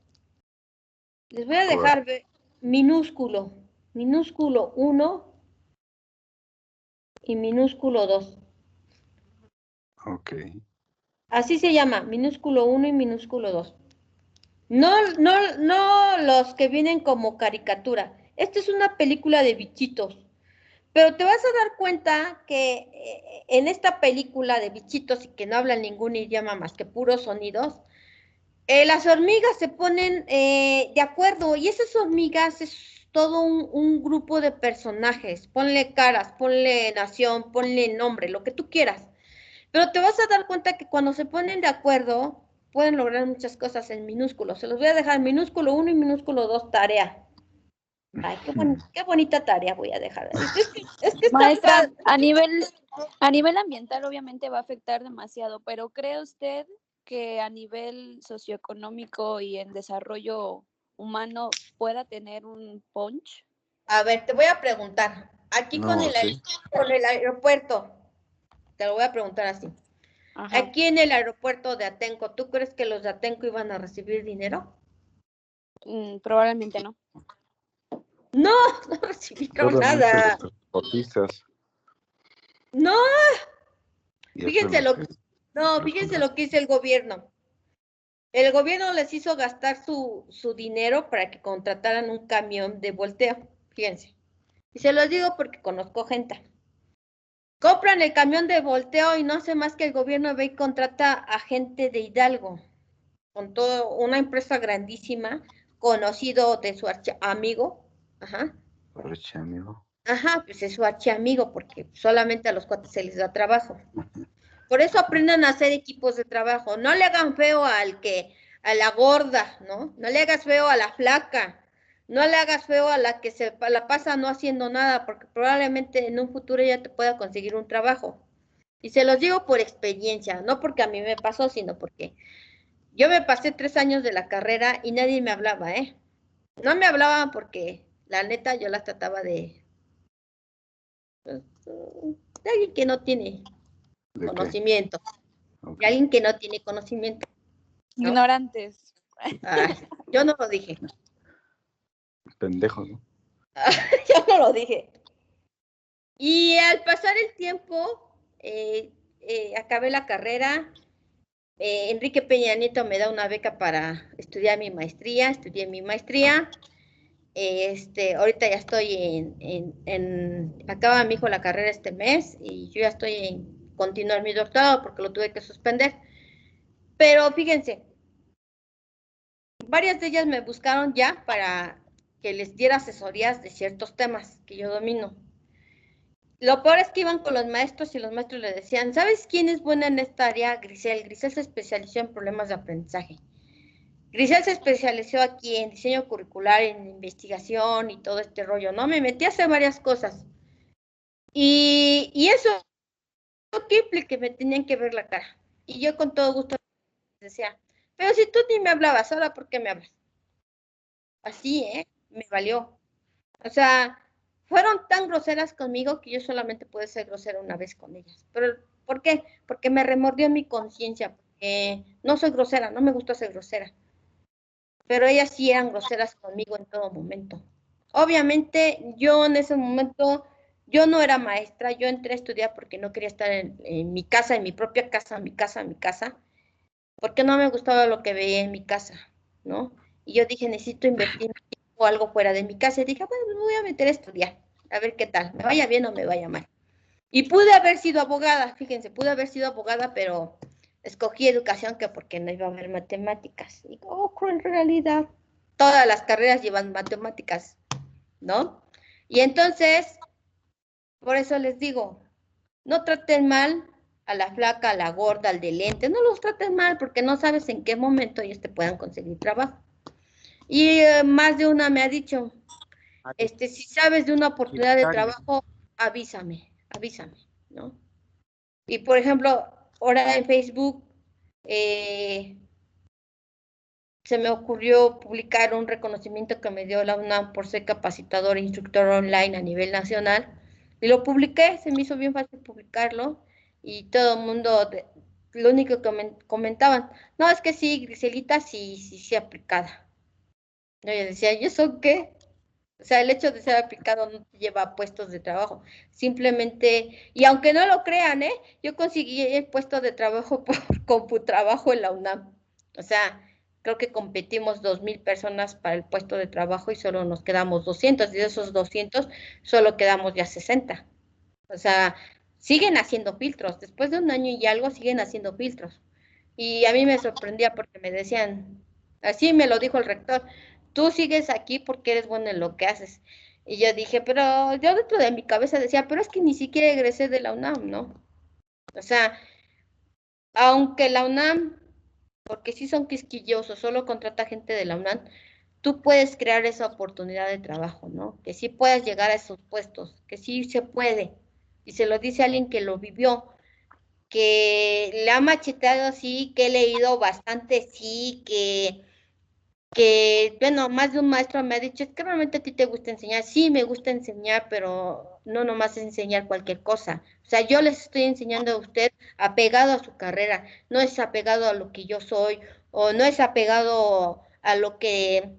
Les voy a dejar ver Minúsculo 1 y Minúsculo 2. Ok. Así se llama, Minúsculo 1 y Minúsculo 2. No los que vienen como caricatura. Esta es una película de bichitos. Pero te vas a dar cuenta que en esta película de bichitos y que no hablan ningún idioma más que puros sonidos, las hormigas se ponen de acuerdo y esas hormigas es todo un grupo de personajes. Ponle caras, ponle nación, ponle nombre, lo que tú quieras. Pero te vas a dar cuenta que cuando se ponen de acuerdo, pueden lograr muchas cosas en minúsculo. Se los voy a dejar minúsculo 1 y minúsculo 2 tarea. Ay, qué bonita tarea voy a dejar. Es que está Maestra, padre. a nivel ambiental obviamente va a afectar demasiado, pero ¿cree usted que a nivel socioeconómico y en desarrollo humano pueda tener un punch? A ver, te voy a preguntar. Aquí No, con el aeropuerto, te lo voy a preguntar así. Ajá. Aquí en el aeropuerto de Atenco, ¿tú crees que los de Atenco iban a recibir dinero? Probablemente no. No, no recibieron Cobran mucho nada. los transportistas. No, Y eso es fíjense lo que hizo el gobierno. El gobierno les hizo gastar su dinero para que contrataran un camión de volteo, fíjense. Y se los digo porque conozco gente. Compran el camión de volteo y no hace más que el gobierno ve y contrata a gente de Hidalgo, con todo, una empresa grandísima, conocido de su archiamigo. Ajá. amigo. Ajá, pues es su archiamigo, porque solamente a los cuates se les da trabajo. Por eso aprendan a hacer equipos de trabajo. No le hagan feo a la gorda, ¿no? No le hagas feo a la flaca. No le hagas feo a la que se la pasa no haciendo nada, porque probablemente en un futuro ella te pueda conseguir un trabajo. Y se los digo por experiencia, no porque a mí me pasó, sino porque yo me pasé 3 años de la carrera y nadie me hablaba, ¿eh? No me hablaban porque, la neta, yo las trataba de alguien que no tiene conocimiento. Okay. De alguien que no tiene conocimiento. ¿No? Ignorantes. Yo no lo dije. Pendejo, ¿no? Yo no lo dije. Y al pasar el tiempo, acabé la carrera. Enrique Peña Nieto me da una beca para estudiar mi maestría. Estudié mi maestría. Ahorita ya estoy acaba mi hijo la carrera este mes y yo ya estoy en continuar mi doctorado porque lo tuve que suspender. Pero fíjense, varias de ellas me buscaron ya para que les diera asesorías de ciertos temas que yo domino. Lo peor es que iban con los maestros y los maestros le decían, ¿sabes quién es buena en esta área? Grisel. Grisel se especializó en problemas de aprendizaje. Grisel se especializó aquí en diseño curricular, en investigación y todo este rollo, ¿no? Me metí a hacer varias cosas. Y eso que me tenían que ver la cara. Y yo con todo gusto decía, pero si tú ni me hablabas, ¿ahora por qué me hablas? Así, me valió. O sea, fueron tan groseras conmigo que yo solamente pude ser grosera una vez con ellas. ¿Pero por qué? Porque me remordió mi conciencia, porque no soy grosera, no me gusta ser grosera. Pero ellas sí eran groseras conmigo en todo momento. Obviamente, yo en ese momento, yo no era maestra, yo entré a estudiar porque no quería estar en mi casa, en mi propia casa, mi casa, porque no me gustaba lo que veía en mi casa, ¿no? Y yo dije, necesito invertir o algo fuera de mi casa. Y dije, bueno, me voy a meter a estudiar, a ver qué tal, me vaya bien o me vaya mal. Y pude haber sido abogada, fíjense, pude haber sido abogada, pero escogí educación que porque no iba a haber matemáticas. Y en realidad, todas las carreras llevan matemáticas, ¿no? Y entonces, por eso les digo, no traten mal a la flaca, a la gorda, al de lente, no los traten mal porque no sabes en qué momento ellos te puedan conseguir trabajo. Y más de una me ha dicho, si sabes de una oportunidad de trabajo, avísame, ¿no? Y por ejemplo, ahora en Facebook se me ocurrió publicar un reconocimiento que me dio la UNAM por ser capacitador e instructor online a nivel nacional. Y lo publiqué, se me hizo bien fácil publicarlo y todo el mundo, lo único que comentaban, no, es que sí, Griselita, sí, aplicada. Yo decía, ¿y eso qué? O sea, el hecho de ser aplicado no te lleva a puestos de trabajo. Simplemente, y aunque no lo crean, yo conseguí el puesto de trabajo por CompuTrabajo en la UNAM. O sea, creo que competimos 2,000 personas para el puesto de trabajo y solo nos quedamos 200. Y de esos 200, solo quedamos ya 60. O sea, siguen haciendo filtros. Después de un año y algo, siguen haciendo filtros. Y a mí me sorprendía porque me decían, así me lo dijo el rector, tú sigues aquí porque eres bueno en lo que haces. Y yo dije, pero yo dentro de mi cabeza decía, pero es que ni siquiera egresé de la UNAM, ¿no? O sea, aunque la UNAM porque si son quisquillosos, solo contrata gente de la UNAM, tú puedes crear esa oportunidad de trabajo, ¿no? Que sí puedes llegar a esos puestos, que sí se puede. Y se lo dice alguien que lo vivió, que le ha macheteado, sí, que he leído bastante, sí, bueno, más de un maestro me ha dicho, es que realmente a ti te gusta enseñar. Sí, me gusta enseñar, pero no nomás enseñar cualquier cosa. O sea, yo les estoy enseñando a usted apegado a su carrera, no es apegado a lo que yo soy, o no es apegado a lo que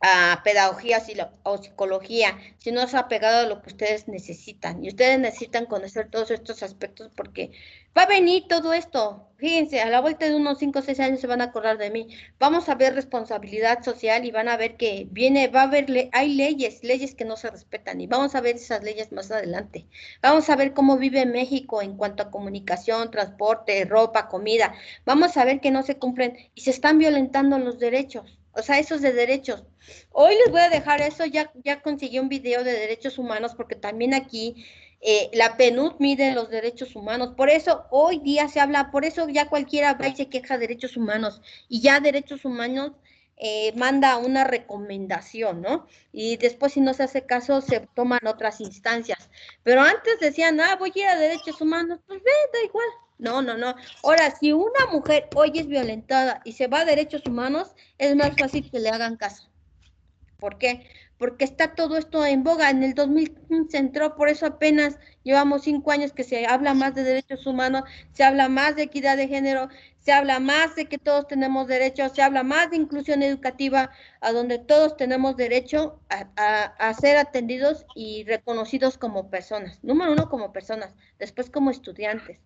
a pedagogía o psicología, sino es apegado a lo que ustedes necesitan. Y ustedes necesitan conocer todos estos aspectos porque va a venir todo esto. Fíjense, a la vuelta de unos 5 o 6 años se van a acordar de mí. Vamos a ver responsabilidad social y van a ver que va a haber, hay leyes que no se respetan y vamos a ver esas leyes más adelante. Vamos a ver cómo vive México en cuanto a comunicación, transporte, ropa, comida. Vamos a ver que no se cumplen y se están violentando los derechos. O sea, esos de derechos. Hoy les voy a dejar eso, ya conseguí un video de derechos humanos, porque también aquí la PNUD mide los derechos humanos. Por eso hoy día se habla, por eso ya cualquiera va y se queja de derechos humanos, y ya derechos humanos manda una recomendación, ¿no? Y después, si no se hace caso, se toman otras instancias. Pero antes decían, voy a ir a derechos humanos, pues ve, da igual. No, no, no. Ahora, si una mujer hoy es violentada y se va a derechos humanos, es más fácil que le hagan caso. ¿Por qué? Porque está todo esto en boga. En el 2015 entró, por eso apenas llevamos 5 años que se habla más de derechos humanos, se habla más de equidad de género, se habla más de que todos tenemos derechos, se habla más de inclusión educativa, a donde todos tenemos derecho a ser atendidos y reconocidos como personas. Número uno, como personas, después como estudiantes.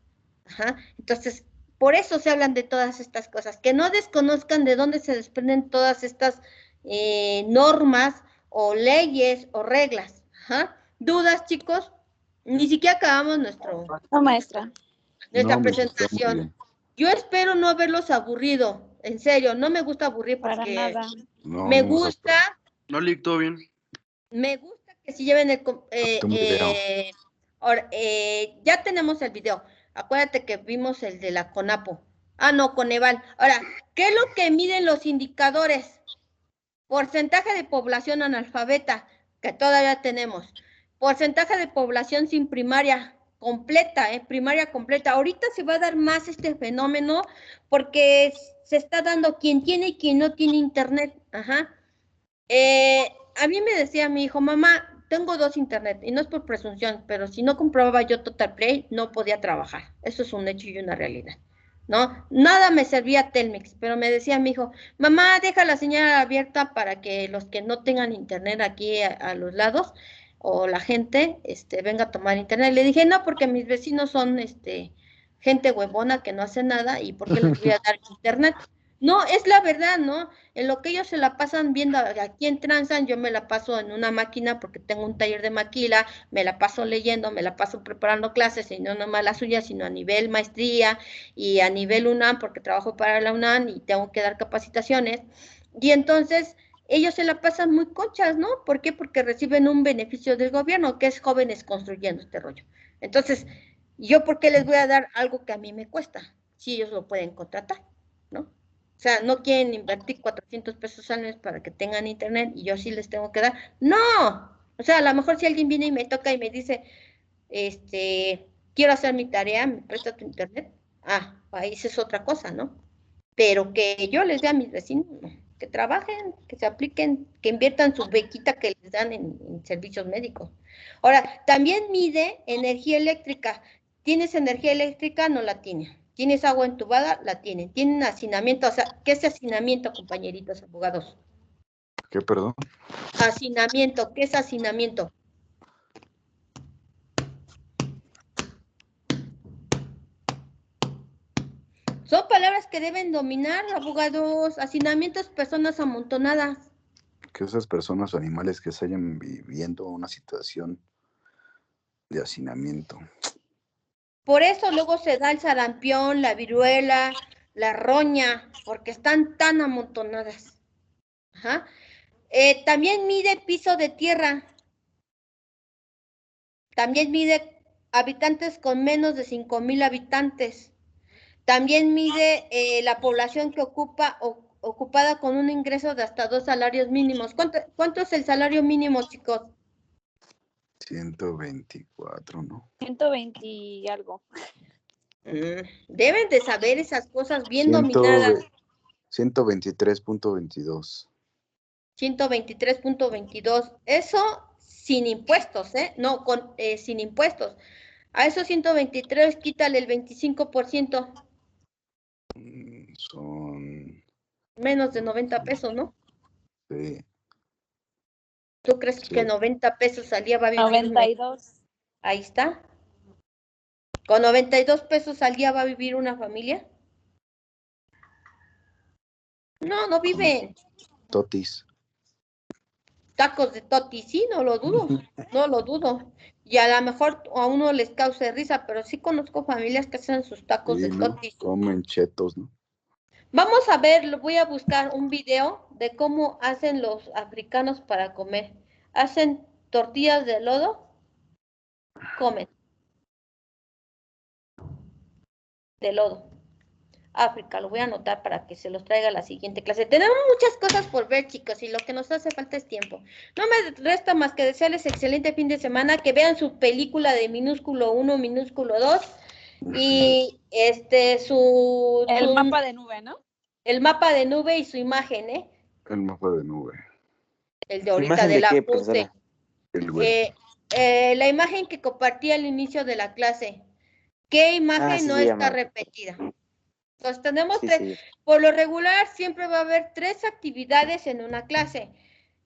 Ajá. Entonces, por eso se hablan de todas estas cosas, que no desconozcan de dónde se desprenden todas estas normas o leyes o reglas. Ajá. ¿Dudas, chicos? Ni siquiera acabamos No, maestra. nuestra No, pues está muy presentación. bien. Yo espero no haberlos aburrido. En serio, no me gusta aburrir Para porque nada. No, me no nos has gusta, No, Lick, todo bien. me gusta que si lleven el... puesto un video. ahora, ya tenemos el video. Acuérdate que vimos el de la CONAPO. No, Coneval. Ahora, ¿qué es lo que miden los indicadores? Porcentaje de población analfabeta, que todavía tenemos. Porcentaje de población sin primaria completa, primaria completa. Ahorita se va a dar más este fenómeno porque se está dando quien tiene y quien no tiene internet. Ajá. A mí me decía mi hijo, mamá, tengo 2 internet, y no es por presunción, pero si no comprobaba yo Total Play, no podía trabajar. Eso es un hecho y una realidad, ¿no? Nada me servía Telmex, pero me decía mi hijo, mamá, deja la señal abierta para que los que no tengan internet aquí a los lados, o la gente, venga a tomar internet. Le dije, no, porque mis vecinos son, gente huevona que no hace nada, y ¿por qué les voy a dar internet? No, es la verdad, ¿no? En lo que ellos se la pasan viendo aquí en Transan, yo me la paso en una máquina porque tengo un taller de maquila, me la paso leyendo, me la paso preparando clases, y no nomás la suya, sino a nivel maestría y a nivel UNAM, porque trabajo para la UNAM y tengo que dar capacitaciones. Y entonces ellos se la pasan muy conchas, ¿no? ¿Por qué? Porque reciben un beneficio del gobierno, que es Jóvenes Construyendo este rollo. Entonces, ¿yo por qué les voy a dar algo que a mí me cuesta? Si ellos lo pueden contratar, ¿no? O sea, no quieren invertir 400 pesos al mes para que tengan internet y yo sí les tengo que dar. ¡No! O sea, a lo mejor si alguien viene y me toca y me dice, quiero hacer mi tarea, ¿me presta tu internet? Ahí es otra cosa, ¿no? Pero que yo les dé a mis vecinos, no. Que trabajen, que se apliquen, que inviertan su bequita que les dan en servicios médicos. Ahora, también mide energía eléctrica. ¿Tienes energía eléctrica? No la tiene. ¿Tienes agua entubada? La tienen. ¿Tienen hacinamiento? O sea, ¿qué es hacinamiento, compañeritos abogados? ¿Qué, perdón? Hacinamiento. ¿Qué es hacinamiento? Son palabras que deben dominar, abogados. Hacinamiento es personas amontonadas. Que esas personas o animales que se hayan viviendo una situación de hacinamiento. Por eso luego se da el sarampión, la viruela, la roña, porque están tan amontonadas. Ajá. También mide piso de tierra. También mide habitantes con menos de 5,000 habitantes. También mide la población que ocupada con un ingreso de hasta 2 salarios mínimos. ¿Cuánto es el salario mínimo, chicos? 124, ¿no? 120 y algo. Deben de saber esas cosas bien dominadas. 123.22. 123.22. Eso sin impuestos, ¿eh? No, sin impuestos. A esos 123 quítale el 25%. Son... Menos de 90 pesos, ¿no? Sí. ¿Tú crees que 90 pesos al día va a vivir? 92. Ahí está. ¿Con 92 pesos al día va a vivir una familia? No, no viven. Totis. Tacos de totis, sí, no lo dudo. No lo dudo. Y a lo mejor a uno les cause risa, pero sí conozco familias que hacen sus tacos Sí, de ¿no? totis. Comen chetos, ¿no? Vamos a ver, voy a buscar un video de cómo hacen los africanos para comer. Hacen tortillas de lodo, comen. De lodo. África, lo voy a anotar para que se los traiga a la siguiente clase. Tenemos muchas cosas por ver, chicos, y lo que nos hace falta es tiempo. No me resta más que desearles excelente fin de semana, que vean su película de minúsculo 1, minúsculo 2, y El mapa de nube, ¿no? El mapa de nube y su imagen, ¿eh? El mapa de nube. El de ahorita ¿Imagen de de la qué, puse. profesora? El web. La imagen que compartí al inicio de la clase. ¿Qué imagen sí, no sí, está ya repetida? Entonces tenemos Sí, 3. sí. Por lo regular siempre va a haber 3 actividades en una clase.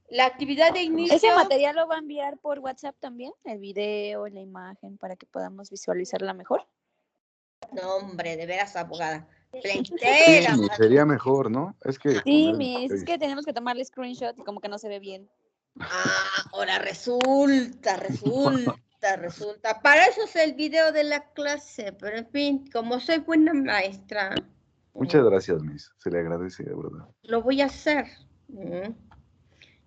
La actividad de inicio. ¿Ese material lo va a enviar por WhatsApp también? El video, la imagen, para que podamos visualizarla mejor. No, hombre, de veras, abogada. Sí, Pleitera. sería mejor, ¿no? Es que Sí, poner Miss, es que tenemos que tomarle screenshot y como que no se ve bien. Ahora resulta. Para eso es el video de la clase, pero en fin, como soy buena maestra. Muchas gracias, Miss. Se le agradece, de verdad. Lo voy a hacer.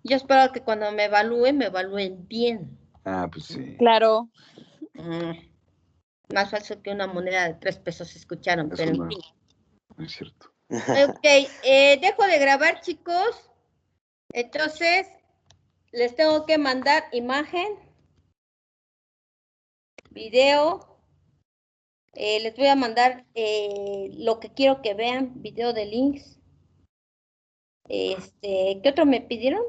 Yo espero que cuando me evalúen bien. Pues sí. Claro. Más falso que una moneda de 3 pesos, escucharon, Eso pero en no, fin. no es cierto. Ok, dejo de grabar, chicos. Entonces, les tengo que mandar imagen, video. Les voy a mandar lo que quiero que vean, video de links. ¿Qué otro me pidieron?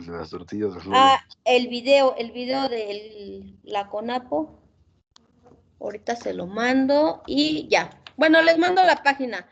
Las tortillas de flor. El video de la CONAPO. Ahorita se lo mando y ya. Bueno, les mando la página.